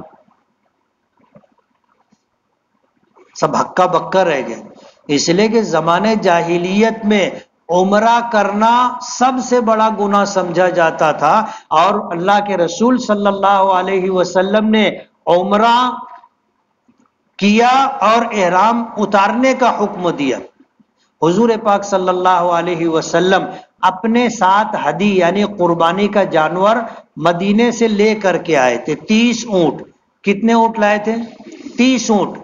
سب ہکا بکا رہ گئے، اس لیے کہ زمانے جاہلیت میں عمرہ کرنا سب سے بڑا گناہ سمجھا جاتا تھا، اور اللہ کے رسول صلی اللہ علیہ وسلم نے عمرہ کیا اور احرام اتارنے کا حکم دیا۔ حضور پاک صلی اللہ علیہ وسلم اپنے ساتھ ہدی یعنی قربانی کا جانور مدینے سے لے کر کے آئے تھے، 30 اونٹ۔ کتنے اونٹ لائے تھے؟ 30 اونٹ۔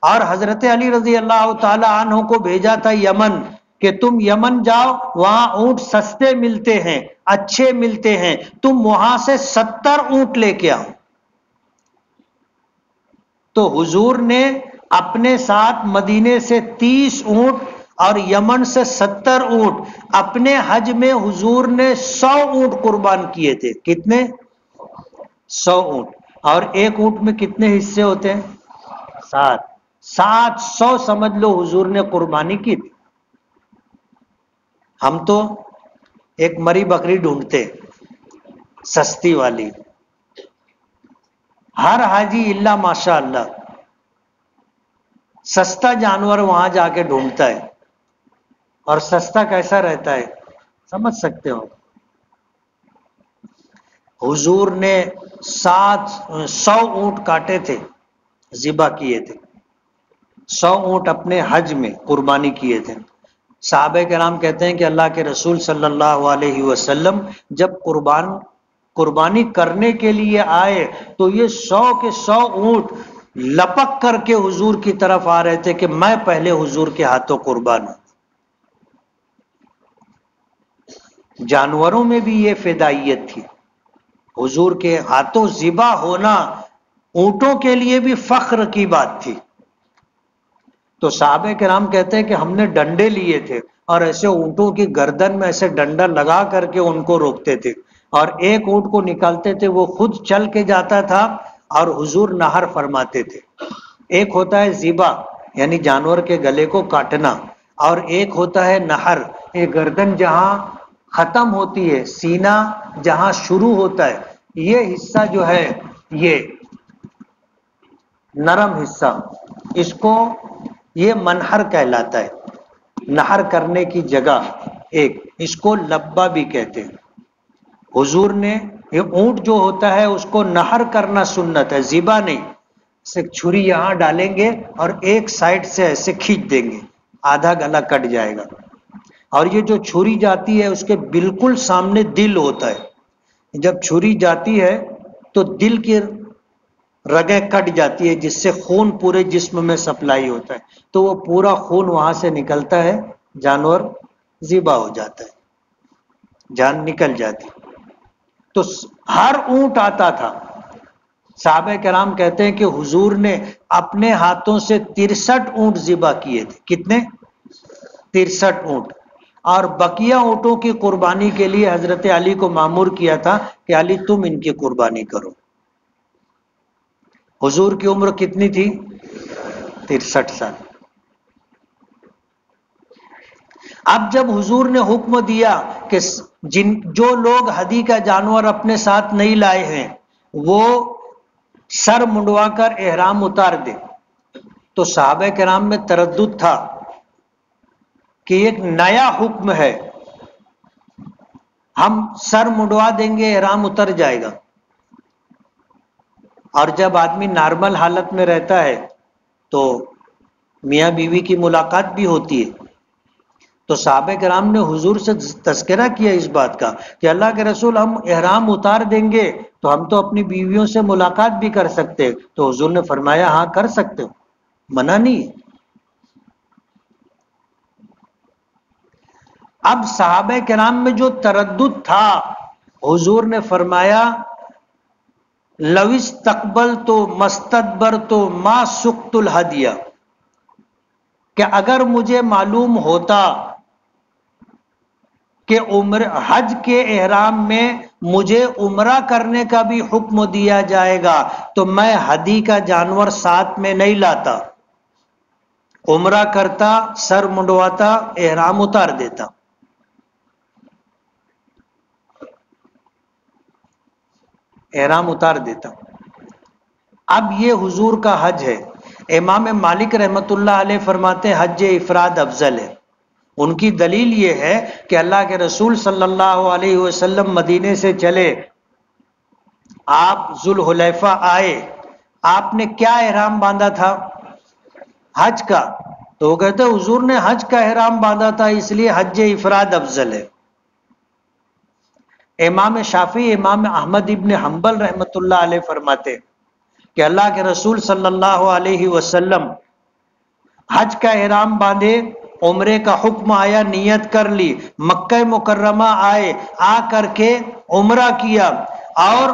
اور حضرت علی رضی اللہ تعالی عنہ کو بھیجا تھا یمن کہ تم یمن جاؤ، وہاں اونٹ سستے ملتے ہیں، اچھے ملتے ہیں، تم وہاں سے 70 اونٹ لے کے آؤ۔ تو حضور نے اپنے ساتھ مدینے سے 30 اونٹ اور یمن سے 70 اونٹ، اپنے حج میں حضور نے 100 اونٹ قربان کیے تھے۔ کتنے؟ 100 اونٹ۔ اور ایک اونٹ میں کتنے حصے ہوتے ہیں؟ 700 سمجھ لو حضور نے قربانی کی تھی۔ ہم تو ایک مری بکری ڈھونڈتے سستی والی، ہر حاجی الا ماشاء اللہ سستا جانور وہاں جا کے ڈھونڈتا ہے، اور سستا کیسا رہتا ہے سمجھ سکتے ہو۔ حضور نے 100 اونٹ کاٹے تھے، ذبح کیے تھے، 100 اونٹ اپنے حج میں قربانی کیے تھے۔ صحابہ کرام کہتے ہیں کہ اللہ کے رسول صلی اللہ علیہ وسلم جب قربانی کرنے کے لیے آئے تو یہ 100 کے 100 اونٹ لپک کر کے حضور کی طرف آ رہے تھے کہ میں پہلے حضور کے ہاتھوں قربان ہوں۔ جانوروں میں بھی یہ فدائیت تھی، حضور کے ہاتھوں ذبح ہونا اونٹوں کے لیے بھی فخر کی بات تھی۔ تو صحابہ کرام کہتے ہیں کہ ہم نے ڈنڈے لیے تھے اور ایسے اونٹوں کی گردن میں ایسے ڈنڈا لگا کر کے ان کو روکتے تھے، اور ایک اونٹ کو نکالتے تھے، وہ خود چل کے جاتا تھا اور حضور نہر فرماتے تھے۔ ایک ہوتا ہے ذبح یعنی جانور کے گلے کو کاٹنا، اور ایک ہوتا ہے نہر، یہ گردن جہاں ختم ہوتی ہے، سینہ جہاں شروع ہوتا ہے، یہ حصہ جو ہے یہ نرم حصہ، اس کو یہ منحر کہلاتا ہے، نہر کرنے کی جگہ ایک، اس کو لبا بھی کہتے ہیں۔ حضور نے یہ اونٹ جو ہوتا ہے اس کو نہر کرنا سنت ہے، ذبح نہیں۔ سے چھری یہاں ڈالیں گے اور ایک سائڈ سے ایسے کھینچ دیں گے، آدھا گلا کٹ جائے گا، اور یہ جو چھری جاتی ہے اس کے بالکل سامنے دل ہوتا ہے، جب چھری جاتی ہے تو دل کی رگیں کٹ جاتی ہے، جس سے خون پورے جسم میں سپلائی ہوتا ہے، تو وہ پورا خون وہاں سے نکلتا ہے، جانور ذبح ہو جاتا ہے، جان نکل جاتی۔ تو ہر اونٹ آتا تھا، صحابہ کرام کہتے ہیں کہ حضور نے اپنے ہاتھوں سے 63 اونٹ ذبح کیے تھے۔ کتنے؟ 63 اونٹ۔ اور بقیہ اونٹوں کی قربانی کے لیے حضرت علی کو مامور کیا تھا کہ علی تم ان کی قربانی کرو۔ حضور کی عمر کتنی تھی؟ 63 سال۔ اب جب حضور نے حکم دیا کہ جو لوگ ہدی کا جانور اپنے ساتھ نہیں لائے ہیں وہ سر منڈوا کر احرام اتار دے، تو صحابہ کرام میں تردد تھا کہ ایک نیا حکم ہے، ہم سر منڈوا دیں گے احرام اتر جائے گا۔ اور جب آدمی نارمل حالت میں رہتا ہے تو میاں بیوی کی ملاقات بھی ہوتی ہے، تو صحابہ کرام نے حضور سے تذکرہ کیا اس بات کا کہ اللہ کے رسول ہم احرام اتار دیں گے تو ہم تو اپنی بیویوں سے ملاقات بھی کر سکتے، تو حضور نے فرمایا ہاں کر سکتے ہو، منع نہیں ہے۔ اب صحابہ کرام میں جو تردد تھا، حضور نے فرمایا لو استقبلت مستدبرت ما سقت الہدیہ، کہ اگر مجھے معلوم ہوتا کہ حج کے احرام میں مجھے عمرہ کرنے کا بھی حکم دیا جائے گا تو میں ہدی کا جانور ساتھ میں نہیں لاتا، عمرہ کرتا، سر منڈواتا، احرام اتار دیتا۔ احرام اتار دیتا۔ اب یہ حضور کا حج ہے۔ امام مالک رحمت اللہ علیہ فرماتے ہیں حج افراد افضل ہے۔ ان کی دلیل یہ ہے کہ اللہ کے رسول صلی اللہ علیہ وسلم مدینے سے چلے، آپ ذوالحلیفہ آئے، آپ نے کیا احرام باندھا تھا؟ حج کا۔ تو وہ کہتے ہیں حضور نے حج کا احرام باندھا تھا، اس لیے حج افراد افضل ہے۔ امام شافعی امام احمد ابن حنبل رحمت اللہ علیہ فرماتے کہ اللہ کے رسول صلی اللہ علیہ وسلم حج کا احرام باندھے، عمرے کا حکم آیا، نیت کر لی، مکہ مکرمہ آئے، آ کر کے عمرہ کیا اور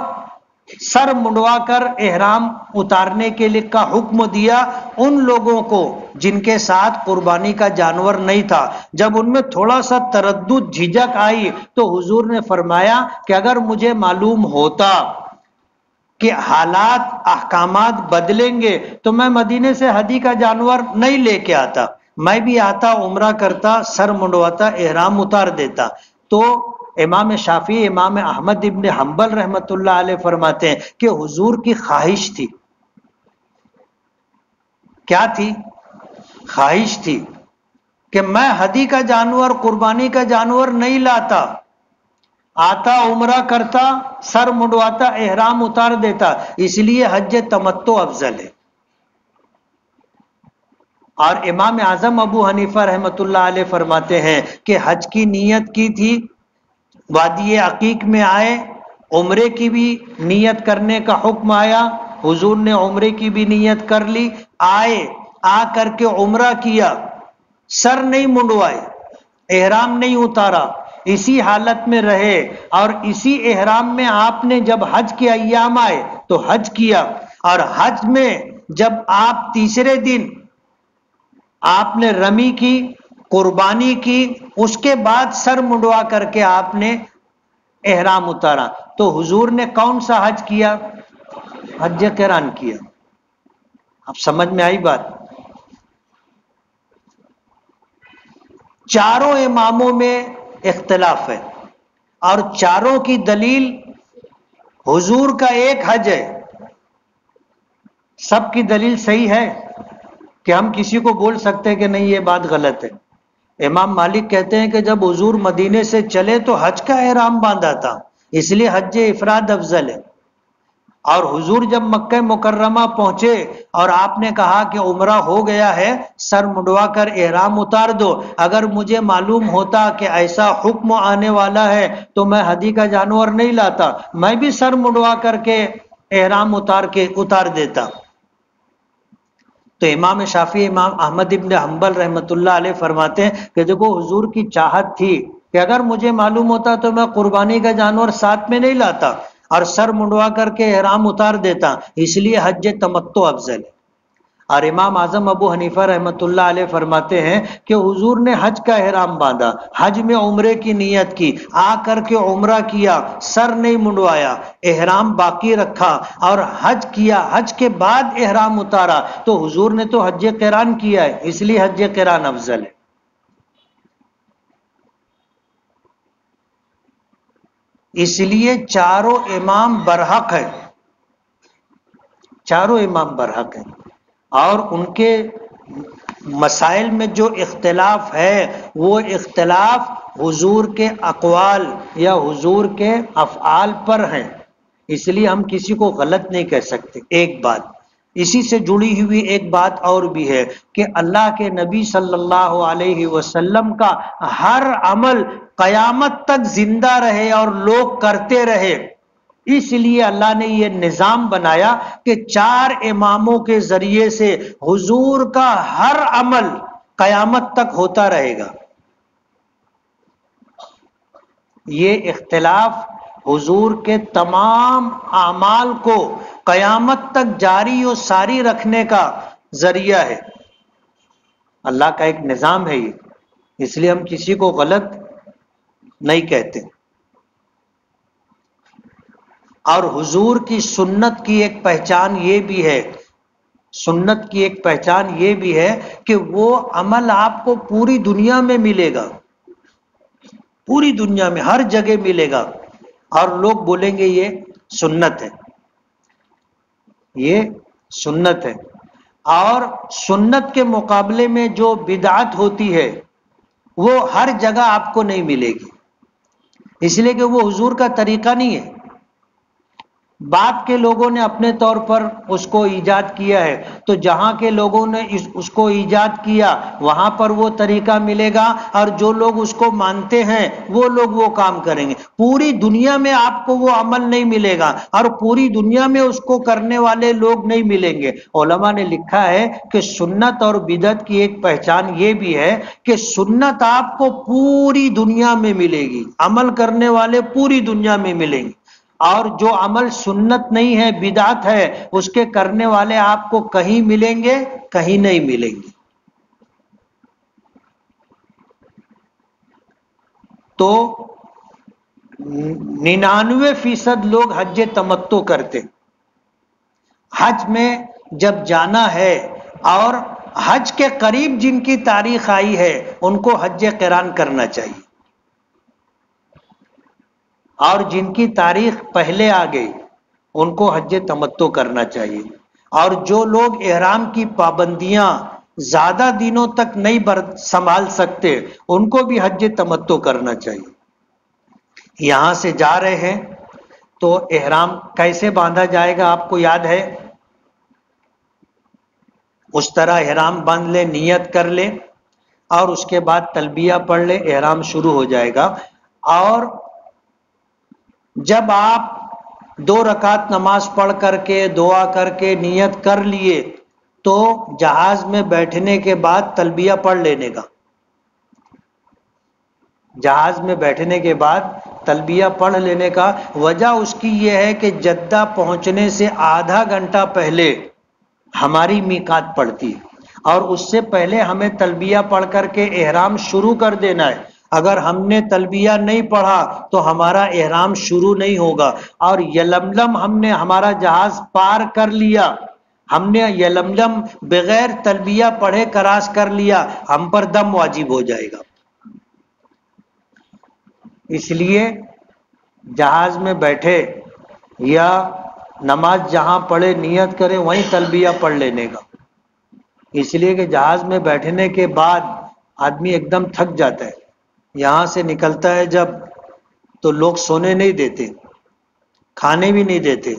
سر منڈوا کر احرام اتارنے کے لیے کا حکم دیا ان لوگوں کو جن کے ساتھ قربانی کا جانور نہیں تھا۔ جب ان میں تھوڑا سا تردد جھجک آئی تو حضور نے فرمایا کہ اگر مجھے معلوم ہوتا کہ حالات احکامات بدلیں گے تو میں مدینے سے ہدی کا جانور نہیں لے کے آتا، میں بھی آتا، عمرہ کرتا، سر منڈواتا، احرام اتار دیتا۔ تو امام شافعی امام احمد ابن حنبل رحمت اللہ علیہ فرماتے ہیں کہ حضور کی خواہش تھی، کیا تھی؟ خواہش تھی کہ میں ہدی کا جانور، قربانی کا جانور نہیں لاتا، آتا، عمرہ کرتا، سر منڈواتا، احرام اتار دیتا، اس لیے حج تمتع افضل ہے۔ اور امام اعظم ابو حنیفہ رحمت اللہ علیہ فرماتے ہیں کہ حج کی نیت کی تھی، وادی عقیق میں آئے، عمرے کی بھی نیت کرنے کا حکم آیا، حضور نے عمرے کی بھی نیت کر لی، آئے، آ کر کے عمرہ کیا، سر نہیں منڈوائے، احرام نہیں اتارا، اسی حالت میں رہے، اور اسی احرام میں آپ نے جب حج کے ایام آئے تو حج کیا، اور حج میں جب آپ تیسرے دن آپ نے رمی کی، قربانی کی، اس کے بعد سر منڈوا کر کے آپ نے احرام اتارا، تو حضور نے کون سا حج کیا؟ حج قران کیا۔ اب سمجھ میں آئی بات؟ چاروں اماموں میں اختلاف ہے اور چاروں کی دلیل حضور کا ایک حج ہے۔ سب کی دلیل صحیح ہے کہ ہم کسی کو بول سکتے ہیں کہ نہیں یہ بات غلط ہے؟ امام مالک کہتے ہیں کہ جب حضور مدینے سے چلے تو حج کا احرام باندھا تھا، اس لیے حج افراد افضل ہے، اور حضور جب مکہ مکرمہ پہنچے اور آپ نے کہا کہ عمرہ ہو گیا ہے، سر منڈوا کر احرام اتار دو، اگر مجھے معلوم ہوتا کہ ایسا حکم آنے والا ہے تو میں ہدی کا جانور نہیں لاتا، میں بھی سر منڈوا کر کے احرام اتار دیتا۔ تو امام شافعی امام احمد ابن حنبل رحمۃ اللہ علیہ فرماتے ہیں کہ دیکھو حضور کی چاہت تھی کہ اگر مجھے معلوم ہوتا تو میں قربانی کا جانور ساتھ میں نہیں لاتا اور سر منڈوا کر کے احرام اتار دیتا، اس لیے حج تمتع افضل ہے۔ اور امام اعظم ابو حنیفہ رحمۃ اللہ علیہ فرماتے ہیں کہ حضور نے حج کا احرام باندھا، حج میں عمرے کی نیت کی، آ کر کے عمرہ کیا، سر نہیں منڈوایا، احرام باقی رکھا اور حج کیا، حج کے بعد احرام اتارا، تو حضور نے تو حج قران کیا ہے، اس لیے حج قران افضل ہے۔ اس لیے چاروں امام برحق ہیں، چاروں امام برحق ہیں، اور ان کے مسائل میں جو اختلاف ہے وہ اختلاف حضور کے اقوال یا حضور کے افعال پر ہیں، اس لیے ہم کسی کو غلط نہیں کہہ سکتے۔ ایک بات اسی سے جڑی ہوئی ایک بات اور بھی ہے کہ اللہ کے نبی صلی اللہ علیہ وسلم کا ہر عمل قیامت تک زندہ رہے اور لوگ کرتے رہے، اس لیے اللہ نے یہ نظام بنایا کہ 4 اماموں کے ذریعے سے حضور کا ہر عمل قیامت تک ہوتا رہے گا۔ یہ اختلاف حضور کے تمام اعمال کو قیامت تک جاری و ساری رکھنے کا ذریعہ ہے، اللہ کا ایک نظام ہے یہ، اس لیے ہم کسی کو غلط نہیں کہتے۔ اور حضور کی سنت کی ایک پہچان یہ بھی ہے، سنت کی ایک پہچان یہ بھی ہے کہ وہ عمل آپ کو پوری دنیا میں ملے گا، پوری دنیا میں ہر جگہ ملے گا، اور لوگ بولیں گے یہ سنت ہے، یہ سنت ہے۔ اور سنت کے مقابلے میں جو بدعت ہوتی ہے وہ ہر جگہ آپ کو نہیں ملے گی، اس لیے کہ وہ حضور کا طریقہ نہیں ہے، بعد کے لوگوں نے اپنے طور پر اس کو ایجاد کیا ہے، تو جہاں کے لوگوں نے اس کو ایجاد کیا وہاں پر وہ طریقہ ملے گا، اور جو لوگ اس کو مانتے ہیں وہ لوگ وہ کام کریں گے، پوری دنیا میں آپ کو وہ عمل نہیں ملے گا اور پوری دنیا میں اس کو کرنے والے لوگ نہیں ملیں گے۔ علماء نے لکھا ہے کہ سنت اور بدعت کی ایک پہچان یہ بھی ہے کہ سنت آپ کو پوری دنیا میں ملے گی، عمل کرنے والے پوری دنیا میں ملیں گے، اور جو عمل سنت نہیں ہے بدعت ہے اس کے کرنے والے آپ کو کہیں ملیں گے، کہیں نہیں ملیں گے۔ تو 99% لوگ حج تمتع کرتے، حج میں جب جانا ہے، اور حج کے قریب جن کی تاریخ آئی ہے ان کو حج قران کرنا چاہیے، اور جن کی تاریخ پہلے آ گئی ان کو حج تمتع کرنا چاہیے، اور جو لوگ احرام کی پابندیاں زیادہ دنوں تک نہیں سنبھال سکتے ان کو بھی حج تمتع کرنا چاہیے۔ یہاں سے جا رہے ہیں تو احرام کیسے باندھا جائے گا آپ کو یاد ہے، اس طرح احرام باندھ لے، نیت کر لے، اور اس کے بعد تلبیہ پڑھ لے، احرام شروع ہو جائے گا۔ اور جب آپ 2 رکعت نماز پڑھ کر کے دعا کر کے نیت کر لیے تو جہاز میں بیٹھنے کے بعد تلبیہ پڑھ لینے کا، جہاز میں بیٹھنے کے بعد تلبیہ پڑھ لینے کا۔ وجہ اس کی یہ ہے کہ جدہ پہنچنے سے آدھا گھنٹہ پہلے ہماری میقات پڑتی ہے، اور اس سے پہلے ہمیں تلبیہ پڑھ کر کے احرام شروع کر دینا ہے۔ اگر ہم نے تلبیہ نہیں پڑھا تو ہمارا احرام شروع نہیں ہوگا، اور یلملم ہم نے ہمارا جہاز پار کر لیا، ہم نے یلملم بغیر تلبیہ پڑھے کراس کر لیا، ہم پر دم واجب ہو جائے گا۔ اس لیے جہاز میں بیٹھے یا نماز جہاں پڑھے نیت کرے وہیں تلبیہ پڑھ لینے کا، اس لیے کہ جہاز میں بیٹھنے کے بعد آدمی ایک دم تھک جاتا ہے، یہاں سے نکلتا ہے جب تو لوگ سونے نہیں دیتے، کھانے بھی نہیں دیتے،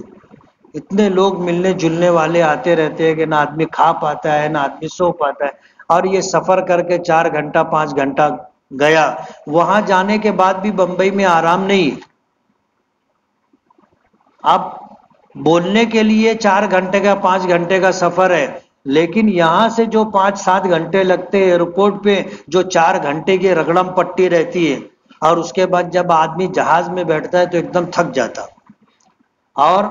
اتنے لوگ ملنے جلنے والے آتے رہتے ہیں کہ نہ آدمی کھا پاتا ہے نہ آدمی سو پاتا ہے. اور یہ سفر کر کے 4 گھنٹہ 5 گھنٹہ گیا، وہاں جانے کے بعد بھی بمبئی میں آرام نہیں. اب بولنے کے لیے 4 گھنٹے کا 5 گھنٹے کا سفر ہے، لیکن یہاں سے جو 5 7 گھنٹے لگتے ایئرپورٹ پہ، جو 4 گھنٹے کی رگڑم پٹی رہتی ہے، اور اس کے بعد جب آدمی جہاز میں بیٹھتا ہے تو ایک دم تھک جاتا. اور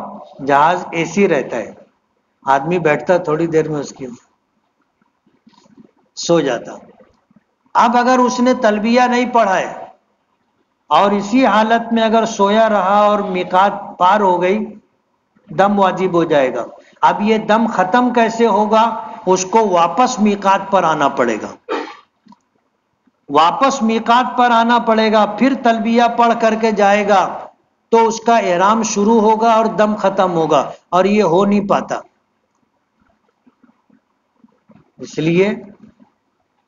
جہاز اے سی رہتا ہے، آدمی بیٹھتا تھوڑی دیر میں اس کی سو جاتا. اب اگر اس نے تلبیہ نہیں پڑھا ہے اور اسی حالت میں اگر سویا رہا اور میقات پار ہو گئی، دم واجب ہو جائے گا. اب یہ دم ختم کیسے ہوگا؟ اس کو واپس میقات پر آنا پڑے گا، واپس میقات پر آنا پڑے گا، پھر تلبیہ پڑھ کر کے جائے گا تو اس کا احرام شروع ہوگا اور دم ختم ہوگا، اور یہ ہو نہیں پاتا. اس لیے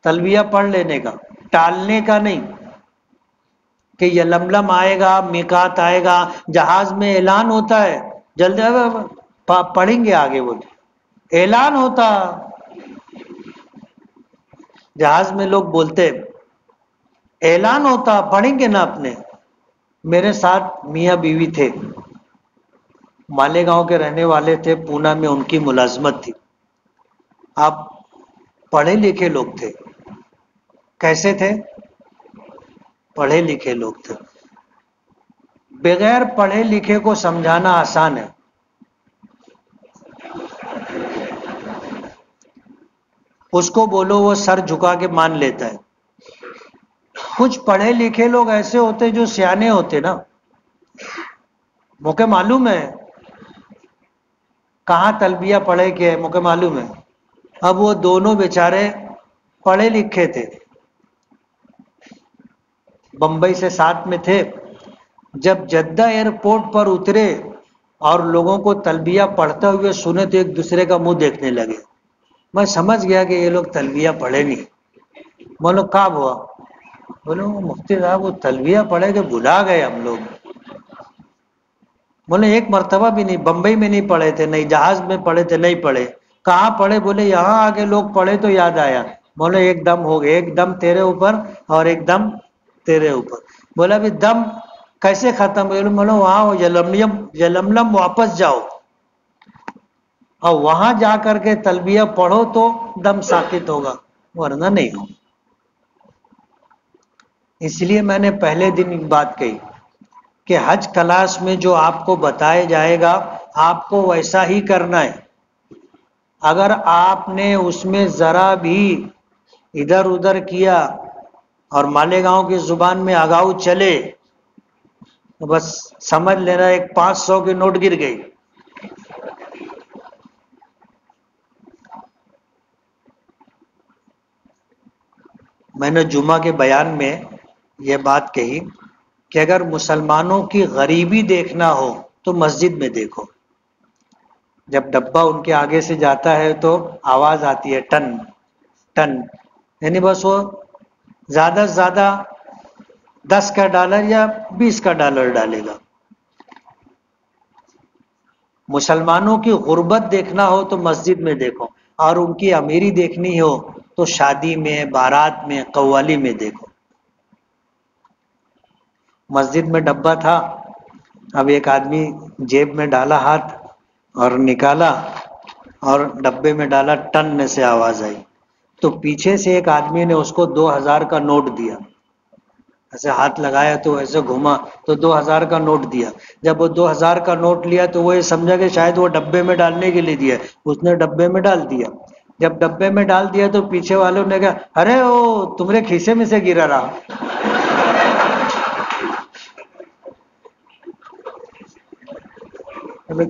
تلبیہ پڑھ لینے کا، ٹالنے کا نہیں کہ یہ لملم آئے گا میقات آئے گا. جہاز میں اعلان ہوتا ہے، جلدی پڑھیں گے آگے، وہ اعلان ہوتا جہاز میں لوگ بولتے اعلان ہوتا، پڑھیں گے نا اپنے. میرے ساتھ میاں بیوی تھے، مالیگاؤں کے رہنے والے تھے، پونا میں ان کی ملازمت تھی. آپ پڑھے لکھے لوگ تھے. کیسے تھے؟ پڑھے لکھے لوگ تھے. بغیر پڑھے لکھے کو سمجھانا آسان ہے، اس کو بولو وہ سر جھکا کے مان لیتا ہے. کچھ پڑھے لکھے لوگ ایسے ہوتے جو سیانے ہوتے نا، مجھے معلوم ہے کہاں تلبیہ پڑھے کے ہے، مجھے معلوم ہے. اب وہ دونوں بیچارے پڑھے لکھے تھے، بمبئی سے ساتھ میں تھے. جب جدہ ایئرپورٹ پر اترے اور لوگوں کو تلبیہ پڑھتے ہوئے سنے تو ایک دوسرے کا منہ دیکھنے لگے. میں سمجھ گیا کہ یہ لوگ تلبیہ پڑھے نہیں. بولو کب ہوا؟ بولو مفتی صاحب وہ تلبیہ پڑھے کہ بھلا گئے ہم لوگ. بولے ایک مرتبہ بھی نہیں، بمبئی میں نہیں پڑھے تھے، نہیں جہاز میں پڑھے تھے، نہیں پڑھے. کہاں پڑھے؟ بولے یہاں آگے لوگ پڑھے تو یاد آیا. بولے ایک دم ہو گئے، ایک دم تیرے اوپر اور ایک دم تیرے اوپر. بولا ابھی دم کیسے ختم؟ بولو وہاں یلملم واپس جاؤ اور وہاں جا کر کے تلبیہ پڑھو تو دم ساکت ہوگا، ورنہ نہیں ہو. اس لیے میں نے پہلے دن ایک بات کہی کہ حج کلاس میں جو آپ کو بتایا جائے گا آپ کو ویسا ہی کرنا ہے. اگر آپ نے اس میں ذرا بھی ادھر ادھر کیا اور مالیگاؤں کی زبان میں اگاؤ چلے تو بس سمجھ لینا ایک 500 کی نوٹ گر گئی. میں نے جمعہ کے بیان میں یہ بات کہی کہ اگر مسلمانوں کی غریبی دیکھنا ہو تو مسجد میں دیکھو. جب ڈبہ ان کے آگے سے جاتا ہے تو آواز آتی ہے ٹن ٹن، یعنی بس وہ زیادہ سے زیادہ 10 کا ڈالر یا 20 کا ڈالر ڈالے گا. مسلمانوں کی غربت دیکھنا ہو تو مسجد میں دیکھو، اور ان کی امیری دیکھنی ہو تو شادی میں، بارات میں، قوالی میں دیکھو. مسجد میں ڈبہ تھا، اب ایک آدمی جیب میں ڈالا ہاتھ اور نکالا اور ڈبے میں ڈالا، ٹن سے آواز آئی تو پیچھے سے ایک آدمی نے اس کو 2000 کا نوٹ دیا. ایسے ہاتھ لگایا تو ایسے گھوما تو 2000 کا نوٹ دیا. جب وہ 2000 کا نوٹ لیا تو وہ یہ سمجھا کہ شاید وہ ڈبے میں ڈالنے کے لیے دیا، اس نے ڈبے میں ڈال دیا. جب ڈبے میں ڈال دیا تو پیچھے والوں نے کہا ارے وہ تمہارے کھیسے میں سے گرا رہا.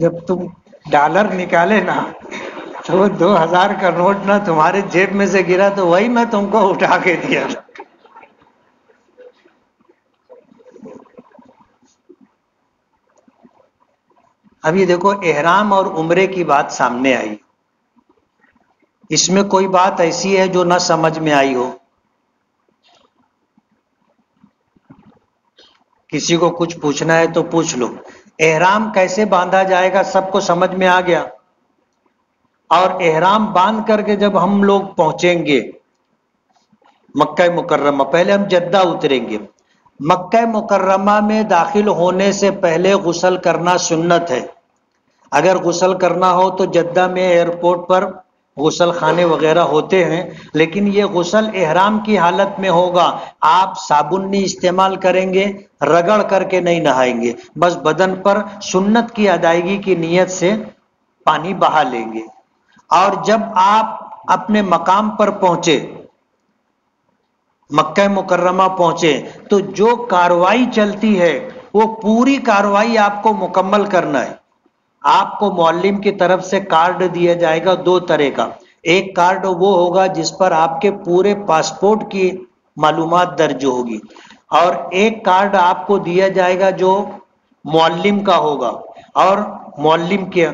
جب تم ڈالر نکالے نا تو 2000 کا نوٹ نا تمہارے جیب میں سے گرا تو وہی میں تم کو اٹھا کے دیا. اب یہ دیکھو احرام اور عمرے کی بات سامنے آئی، اس میں کوئی بات ایسی ہے جو نہ سمجھ میں آئی ہو؟ کسی کو کچھ پوچھنا ہے تو پوچھ لو. احرام کیسے باندھا جائے گا سب کو سمجھ میں آ گیا. اور احرام باندھ کر کے جب ہم لوگ پہنچیں گے مکہ مکرمہ، پہلے ہم جدہ اتریں گے. مکہ مکرمہ میں داخل ہونے سے پہلے غسل کرنا سنت ہے. اگر غسل کرنا ہو تو جدہ میں ایئرپورٹ پر غسل خانے وغیرہ ہوتے ہیں، لیکن یہ غسل احرام کی حالت میں ہوگا. آپ صابن نہیں استعمال کریں گے، رگڑ کر کے نہیں نہائیں گے، بس بدن پر سنت کی ادائیگی کی نیت سے پانی بہا لیں گے. اور جب آپ اپنے مقام پر پہنچے، مکہ مکرمہ پہنچے، تو جو کاروائی چلتی ہے وہ پوری کاروائی آپ کو مکمل کرنا ہے. آپ کو معلم کی طرف سے کارڈ دیا جائے گا دو طرح کا. ایک کارڈ وہ ہوگا جس پر آپ کے پورے پاسپورٹ کی معلومات درج ہوگی، اور ایک کارڈ آپ کو دیا جائے گا جو معلم کا ہوگا، اور معلم کے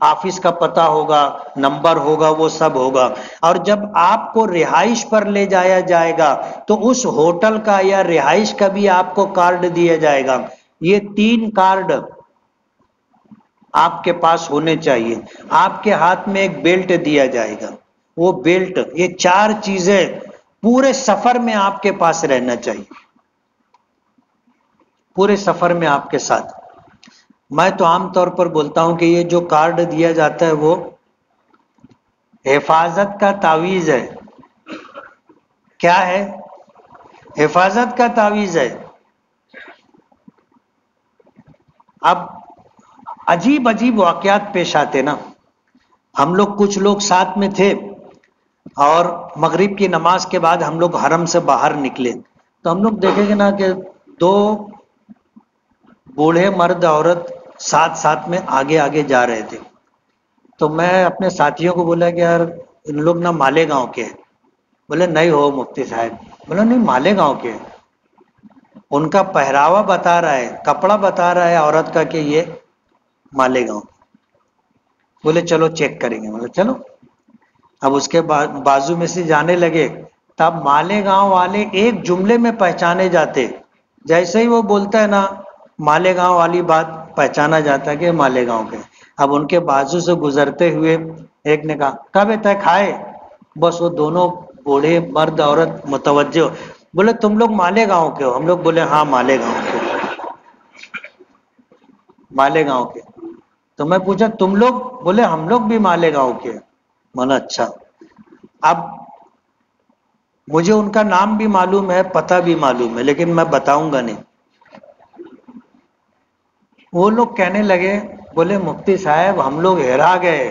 آفس کا پتہ ہوگا، نمبر ہوگا، وہ سب ہوگا. اور جب آپ کو رہائش پر لے جایا جائے گا تو اس ہوٹل کا یا رہائش کا بھی آپ کو کارڈ دیا جائے گا. یہ تین کارڈ آپ کے پاس ہونے چاہیے. آپ کے ہاتھ میں ایک بیلٹ دیا جائے گا، وہ بیلٹ، یہ چار چیزیں پورے سفر میں آپ کے پاس رہنا چاہیے، پورے سفر میں آپ کے ساتھ. میں تو عام طور پر بولتا ہوں کہ یہ جو کارڈ دیا جاتا ہے وہ حفاظت کا تعویذ ہے. کیا ہے؟ حفاظت کا تعویذ ہے. اب عجیب عجیب واقعات پیش آتے نا. ہم لوگ کچھ لوگ ساتھ میں تھے، اور مغرب کی نماز کے بعد ہم لوگ حرم سے باہر نکلے تو ہم لوگ دیکھیں گے نا کہ دو بوڑھے مرد عورت ساتھ ساتھ میں آگے آگے جا رہے تھے. تو میں اپنے ساتھیوں کو بولا کہ یار ان لوگ نہ مالے گاؤں کے ہیں. بولے نہیں ہو مفتی صاحب. بولا نہیں مالے گاؤں کے ہیں. ان کا پہراوا بتا رہا ہے، کپڑا بتا رہا ہے عورت کا کہ یہ مالے گاؤں. بولے چلو چیک کریں گے. بولے چلو. اب اس کے بازو میں سے جانے لگے، تب مالے گاؤں والے ایک جملے میں پہچانے جاتے. جیسے ہی وہ بولتا ہے نا مالے گاؤں والی بات، پہچانا جاتا ہے کہ مالے گاؤں کے. اب ان کے بازو سے گزرتے ہوئے ایک نے کہا کب ہے کھائے. بس وہ دونوں بوڑھے مرد عورت متوجہ، بولے تم لوگ مالے گاؤں کے ہو؟ ہم لوگ بولے ہاں مالے گاؤں کے، مالے گاؤں کے. تو میں پوچھا تم لوگ؟ بولے ہم لوگ بھی مالے گاؤں کے. میں اچھا. اب مجھے ان کا نام بھی معلوم ہے، پتہ بھی معلوم ہے، لیکن میں بتاؤں گا نہیں. وہ لوگ کہنے لگے، بولے مفتی صاحب ہم لوگ ہرا گئے،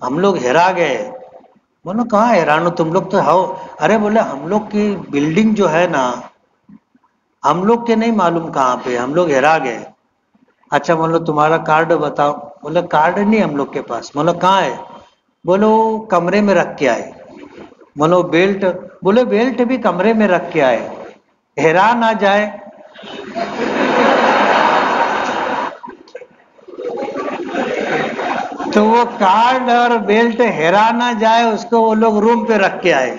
ہم لوگ ہرا گئے. بولو کہاں حیران ہو تم لوگ تو ہو. ارے بولے ہم لوگ کی بلڈنگ جو ہے نا ہم لوگ کے نہیں معلوم کہاں پہ، ہم لوگ ہرا گئے. اچھا بولو تمہارا کارڈ بتاؤ. بولے کارڈ نہیں ہم لوگ کے پاس. بولو کہاں ہے؟ بولو کمرے میں رکھ کے آئے. بولو بیلٹ؟ بولے بیلٹ بھی کمرے میں رکھ کے آئے، ہرا نہ جائے. تو وہ کارڈ اور بیلٹ ہرا نہ جائے اس کو وہ لوگ روم پہ رکھ کے آئے.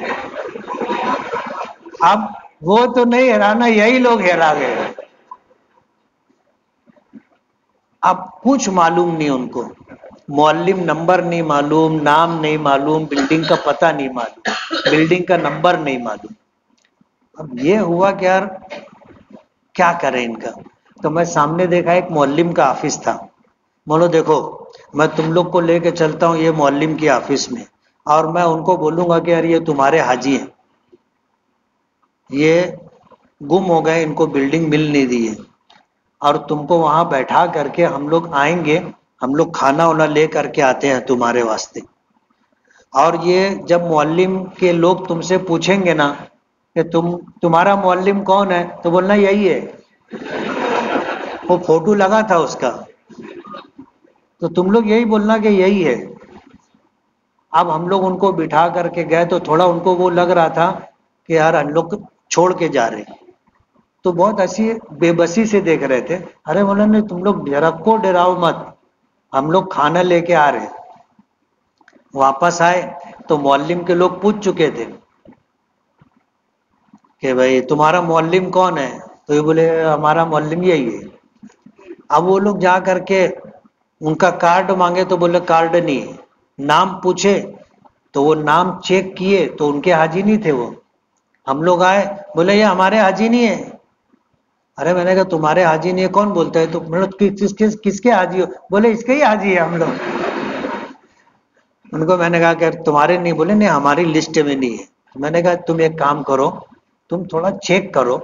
اب وہ تو نہیں ہرانا، یہی لوگ ہرا گئے. اب کچھ معلوم نہیں ان کو، معلم نمبر نہیں معلوم، نام نہیں معلوم، بلڈنگ کا پتہ نہیں معلوم، بلڈنگ کا نمبر نہیں معلوم. اب یہ ہوا کہ یار کیا کریں ان کا. تو میں سامنے دیکھا ایک معلم کا آفس تھا. بولو دیکھو میں تم لوگ کو لے کے چلتا ہوں یہ معلم کی آفس میں، اور میں ان کو بولوں گا کہ یار یہ تمہارے حاجی ہیں، یہ گم ہو گئے، ان کو بلڈنگ مل نہیں دی ہے، اور تم کو وہاں بیٹھا کر کے ہم لوگ آئیں گے، ہم لوگ کھانا وانا لے کر کے آتے ہیں تمہارے واسطے. اور یہ جب معلم کے لوگ تم سے پوچھیں گے نا کہ تمہارا معلم کون ہے، تو بولنا یہی ہے، وہ فوٹو لگا تھا اس کا، تو تم لوگ یہی بولنا کہ یہی ہے. اب ہم لوگ ان کو بٹھا کر کے گئے تو تھوڑا ان کو وہ لگ رہا تھا کہ یار ہم لوگ چھوڑ کے جا رہے ہیں، تو بہت ایسی بے بسی سے دیکھ رہے تھے. ارے بولے نہیں تم لوگ رکھو، ڈراؤ مت، ہم لوگ کھانا لے کے آ رہے ہیں. واپس آئے تو معلم کے لوگ پوچھ چکے تھے کہ بھائی تمہارا معلم کون ہے. تو یہ بولے ہمارا معلم یہی ہے. اب وہ لوگ جا کر کے ان کا کارڈ مانگے تو بولے کارڈ نہیں ہے. نام پوچھے تو وہ نام چیک کیے تو ان کے حاجی نہیں تھے. وہ ہم لوگ آئے بولے یہ ہمارے حاجی نہیں ہے. ارے میں نے کہا تمہارے حاجی نہیں ہے کون بولتا ہے؟ تو کس کے حاجی ہو؟ بولے اس کے ہی حاجی ہے ہم لوگ. ان کو میں نے کہا کہ تمہارے نہیں؟ بولے نہیں ہماری لسٹ میں نہیں ہے. میں نے کہا تم ایک کام کرو، تم تھوڑا چیک کرو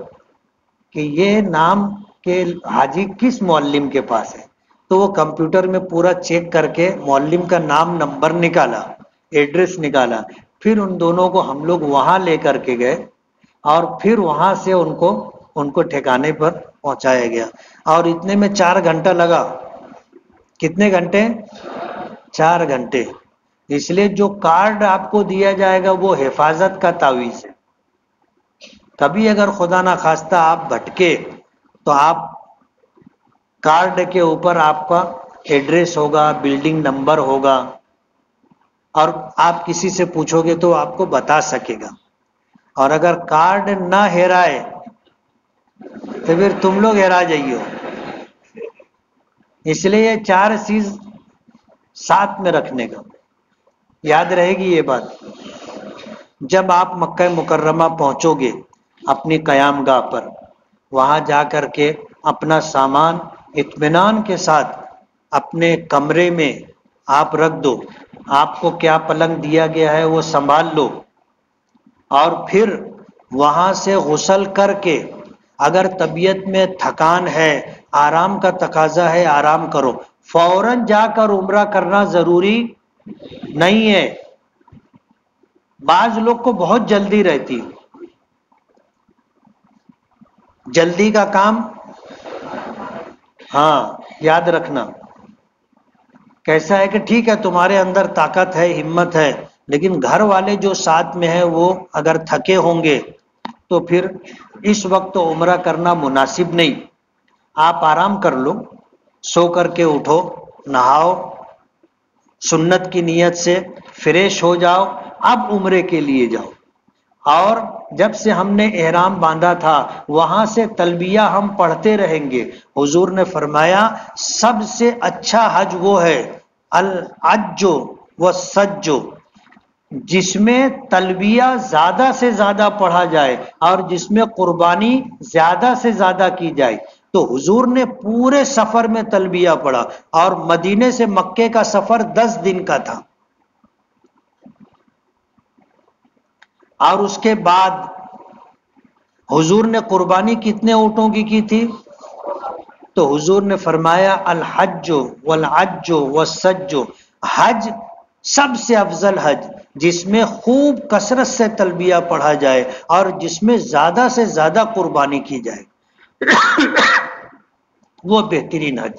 کہ یہ نام کے حاجی کس معلم کے پاس ہے. تو وہ کمپیوٹر میں پورا چیک کر کے معلم کا نام، نمبر نکالا، ایڈریس نکالا. پھر ان دونوں کو ہم لوگ وہاں لے کر کے گئے اور پھر وہاں سے ان کو ٹھکانے پر پہنچایا گیا. اور اتنے میں 4 گھنٹہ لگا. کتنے گھنٹے؟ 4 گھنٹے. اس لیے جو کارڈ آپ کو دیا جائے گا وہ حفاظت کا تعویذ ہے. کبھی اگر خدا نہ خواستہ آپ بھٹکے تو آپ کارڈ کے اوپر آپ کا ایڈریس ہوگا، بلڈنگ نمبر ہوگا، اور آپ کسی سے پوچھو گے تو آپ کو بتا سکے گا. اور اگر کارڈ نہ ہیرائے تو پھر تم لوگ ہیرا جائیو. اس لیے یہ 4 چیز ساتھ میں رکھنے کا. یاد رہے گی یہ بات. جب آپ مکہ مکرمہ پہنچو گے اپنی قیام گاہ پر، وہاں جا کر کے اپنا سامان اطمینان کے ساتھ اپنے کمرے میں آپ رکھ دو. آپ کو کیا پلنگ دیا گیا ہے وہ سنبھال لو. اور پھر وہاں سے غسل کر کے اگر طبیعت میں تھکان ہے، آرام کا تقاضا ہے، آرام کرو. فوراً جا کر عمرہ کرنا ضروری نہیں ہے. بعض لوگ کو بہت جلدی رہتی، جلدی کا کام. ہاں یاد رکھنا کیسا ہے کہ ٹھیک ہے تمہارے اندر طاقت ہے، ہمت ہے، لیکن گھر والے جو ساتھ میں ہیں وہ اگر تھکے ہوں گے تو پھر اس وقت عمرہ کرنا مناسب نہیں. آپ آرام کر لو، سو کر کے اٹھو، نہاؤ، سنت کی نیت سے فریش ہو جاؤ، اب عمرے کے لیے جاؤ. اور جب سے ہم نے احرام باندھا تھا وہاں سے تلبیہ ہم پڑھتے رہیں گے. حضور نے فرمایا سب سے اچھا حج وہ ہے الحج والسج، جس میں تلبیہ زیادہ سے زیادہ پڑھا جائے اور جس میں قربانی زیادہ سے زیادہ کی جائے. تو حضور نے پورے سفر میں تلبیہ پڑھا اور مدینے سے مکے کا سفر 10 دن کا تھا. اور اس کے بعد حضور نے قربانی کتنے اونٹوں کی تھی؟ تو حضور نے فرمایا الحج والعج والسج، حج سب سے افضل حج جس میں خوب کثرت سے تلبیہ پڑھا جائے اور جس میں زیادہ سے زیادہ قربانی کی جائے، وہ بہترین حج.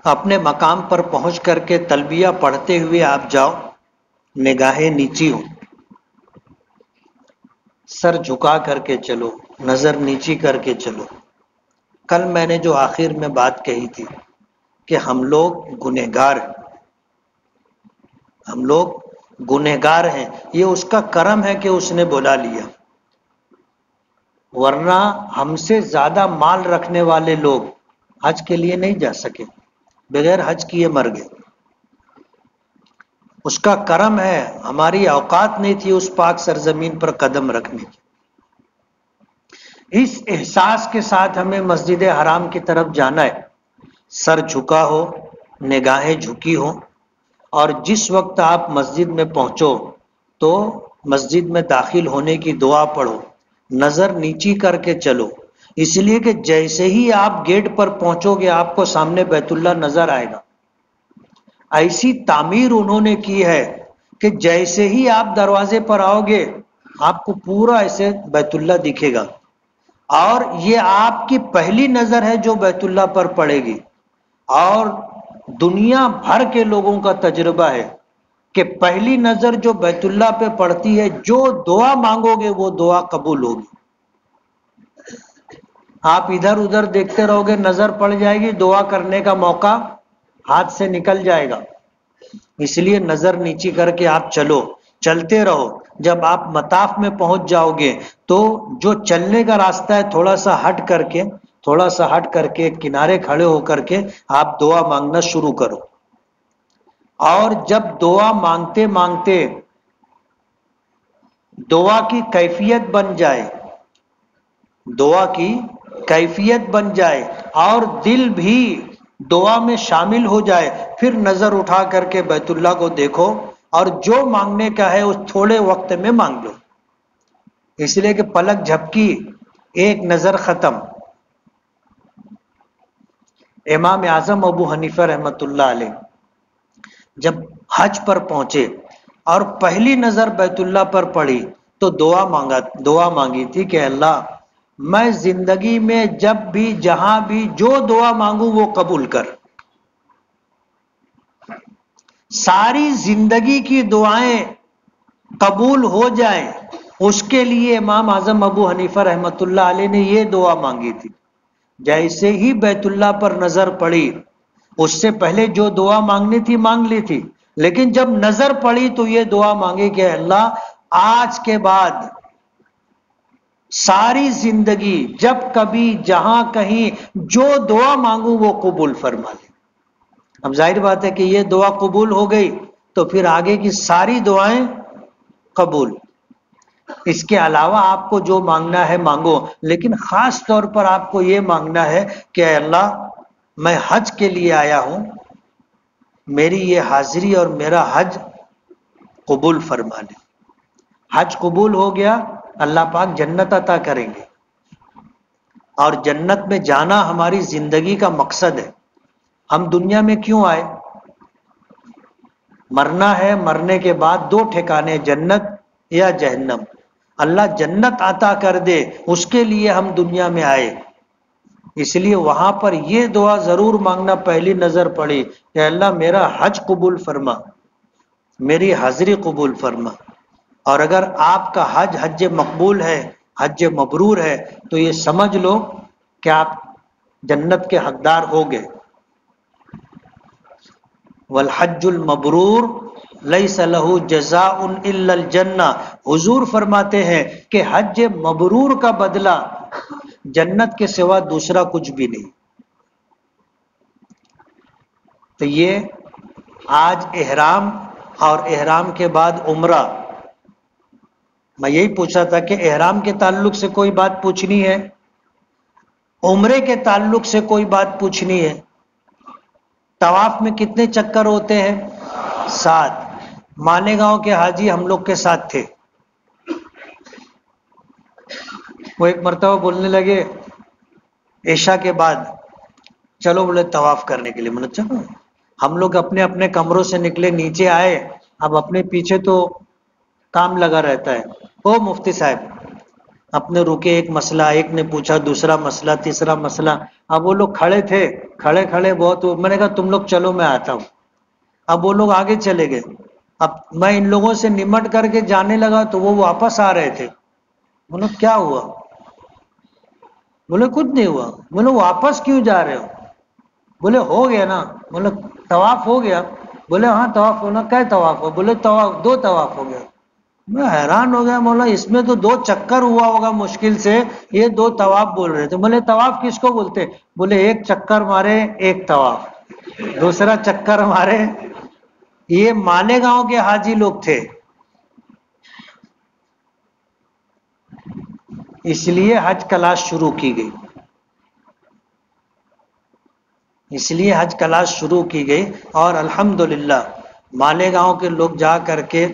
اپنے مقام پر پہنچ کر کے تلبیہ پڑھتے ہوئے آپ جاؤ، نگاہیں نیچی ہوں، سر جھکا کر کے چلو، نظر نیچی کر کے چلو. کل میں نے جو آخر میں بات کہی تھی کہ ہم لوگ گنہگار ہیں، ہم لوگ گنہگار ہیں، یہ اس کا کرم ہے کہ اس نے بلا لیا، ورنہ ہم سے زیادہ مال رکھنے والے لوگ حج کے لیے نہیں جا سکے، بغیر حج کیے مر گئے. اس کا کرم ہے، ہماری اوقات نہیں تھی اس پاک سرزمین پر قدم رکھنے کی. اس احساس کے ساتھ ہمیں مسجد حرام کی طرف جانا ہے، سر جھکا ہو، نگاہیں جھکی ہو. اور جس وقت آپ مسجد میں پہنچو تو مسجد میں داخل ہونے کی دعا پڑھو، نظر نیچی کر کے چلو، اس لیے کہ جیسے ہی آپ گیٹ پر پہنچو گے آپ کو سامنے بیت اللہ نظر آئے گا. ایسی تعمیر انہوں نے کی ہے کہ جیسے ہی آپ دروازے پر آؤ گے آپ کو پورا ایسے بیت اللہ دکھے گا. اور یہ آپ کی پہلی نظر ہے جو بیت اللہ پر پڑے گی. اور دنیا بھر کے لوگوں کا تجربہ ہے کہ پہلی نظر جو بیت اللہ پہ پڑتی ہے، جو دعا مانگو گے وہ دعا قبول ہوگی. آپ ادھر ادھر دیکھتے رہو گے، نظر پڑ جائے گی، دعا کرنے کا موقع ہاتھ سے نکل جائے گا. اس لیے نظر نیچی کر کے آپ چلو. چلتے رہو. جب آپ مطاف میں پہنچ جاؤ گے تو جو چلنے کا راستہ ہے تھوڑا سا ہٹ کر کے کنارے کھڑے ہو کر کے آپ دعا مانگنا شروع کرو. اور جب دعا مانگتے مانگتے دعا کی کیفیت بن جائے اور دل بھی دعا میں شامل ہو جائے، پھر نظر اٹھا کر کے بیت اللہ کو دیکھو اور جو مانگنے کا ہے اس تھوڑے وقت میں مانگ لو. اس لیے کہ پلک جھپکی ایک نظر ختم. امام اعظم ابو حنیفہ رحمۃ اللہ علیہ جب حج پر پہنچے اور پہلی نظر بیت اللہ پر پڑی تو دعا مانگی تھی کہ اللہ میں زندگی میں جب بھی جہاں بھی جو دعا مانگوں وہ قبول کر. ساری زندگی کی دعائیں قبول ہو جائیں، اس کے لیے امام اعظم ابو حنیفہ رحمۃ اللہ علیہ نے یہ دعا مانگی تھی. جیسے ہی بیت اللہ پر نظر پڑی، اس سے پہلے جو دعا مانگنی تھی مانگ لی تھی، لیکن جب نظر پڑی تو یہ دعا مانگی کہ اللہ آج کے بعد ساری زندگی جب کبھی جہاں کہیں جو دعا مانگوں وہ قبول فرما لے. اب ظاہر بات ہے کہ یہ دعا قبول ہو گئی تو پھر آگے کی ساری دعائیں قبول. اس کے علاوہ آپ کو جو مانگنا ہے مانگو، لیکن خاص طور پر آپ کو یہ مانگنا ہے کہ اے اللہ میں حج کے لیے آیا ہوں، میری یہ حاضری اور میرا حج قبول فرما لے. حج قبول ہو گیا، اللہ پاک جنت عطا کریں گے، اور جنت میں جانا ہماری زندگی کا مقصد ہے. ہم دنیا میں کیوں آئے؟ مرنا ہے، مرنے کے بعد دو ٹھکانے، جنت یا جہنم. اللہ جنت عطا کر دے اس کے لیے ہم دنیا میں آئے. اس لیے وہاں پر یہ دعا ضرور مانگنا پہلی نظر پڑی کہ اللہ میرا حج قبول فرما، میری حاضری قبول فرما. اور اگر آپ کا حج مقبول ہے، حج مبرور ہے، تو یہ سمجھ لو کہ آپ جنت کے حقدار ہو گئے. والحج المبرور لیس له جزاء الا الجنہ. حضور فرماتے ہیں کہ حج مبرور کا بدلہ جنت کے سوا دوسرا کچھ بھی نہیں. تو یہ آج احرام اور احرام کے بعد عمرہ. میں یہی پوچھا تھا کہ احرام کے تعلق سے کوئی بات پوچھنی ہے، عمرے کے تعلق سے کوئی بات پوچھنی ہے. طواف میں کتنے چکر ہوتے ہیں؟ 7. مالیگاؤں کے حاجی ہم لوگ کے ساتھ تھے، وہ ایک مرتبہ بولنے لگے عشاء کے بعد چلو بولے طواف کرنے کے لیے. میں نے چلو. ہم لوگ اپنے اپنے کمروں سے نکلے، نیچے آئے. اب اپنے پیچھے تو کام لگا رہتا ہے. او مفتی صاحب اپنے رکے، ایک مسئلہ ایک نے پوچھا، دوسرا مسئلہ، تیسرا مسئلہ. اب وہ لوگ کھڑے تھے، کھڑے بہت. میں نے کہا تم لوگ چلو میں آتا ہوں. اب وہ لوگ آگے چلے گئے. اب میں ان لوگوں سے نمٹ کر کے جانے لگا تو وہ واپس آ رہے تھے. بولو کیا ہوا؟ بولے کچھ نہیں ہوا. بولے واپس کیوں جا رہے ہو؟ بولے ہو گیا نا. بولے طواف ہو گیا؟ بولے ہاں طواف ہونا. کیا طواف ہو؟ بولے طواف 2 طواف ہو گیا. میں حیران ہو گیا، مولا اس میں تو 2 چکر ہوا ہوگا مشکل سے، یہ 2 طواف بول رہے تھے. بولے طواف کس کو بولتے؟ بولے ایک چکر مارے ایک طواف، دوسرا چکر مارے. یہ مالیگاؤں کے حاجی لوگ تھے. اس لیے حج کلاس شروع کی گئی، اور الحمدللہ مالیگاؤں کے لوگ جا کر کے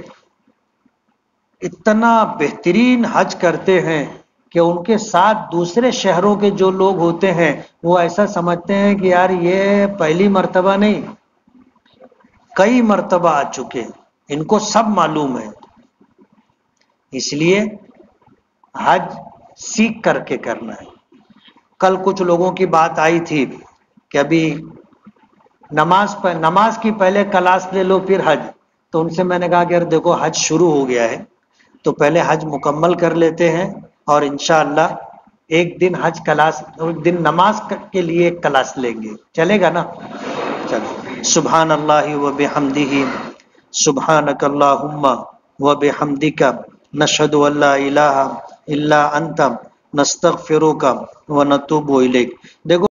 اتنا بہترین حج کرتے ہیں کہ ان کے ساتھ دوسرے شہروں کے جو لوگ ہوتے ہیں وہ ایسا سمجھتے ہیں کہ یار یہ پہلی مرتبہ نہیں، کئی مرتبہ آ چکے، ان کو سب معلوم ہے. اس لیے حج سیکھ کر کے کرنا ہے. کل کچھ لوگوں کی بات آئی تھی کہ ابھی نماز کی پہلے کلاس لے لو پھر حج. تو ان سے میں نے کہا کہ یار دیکھو حج شروع ہو گیا ہے تو پہلے حج مکمل کر لیتے ہیں، اور انشاءاللہ ایک دن حج کلاس، ایک دن نماز کے لیے ایک کلاس لیں گے. چلے گا نا؟ چلو. سبحان اللہ و بحمدہ، سبحانک اللہم وبحمدک نشہد ان لا الہ الا انت نستغفرک ونتوب الیک۔ دیکھو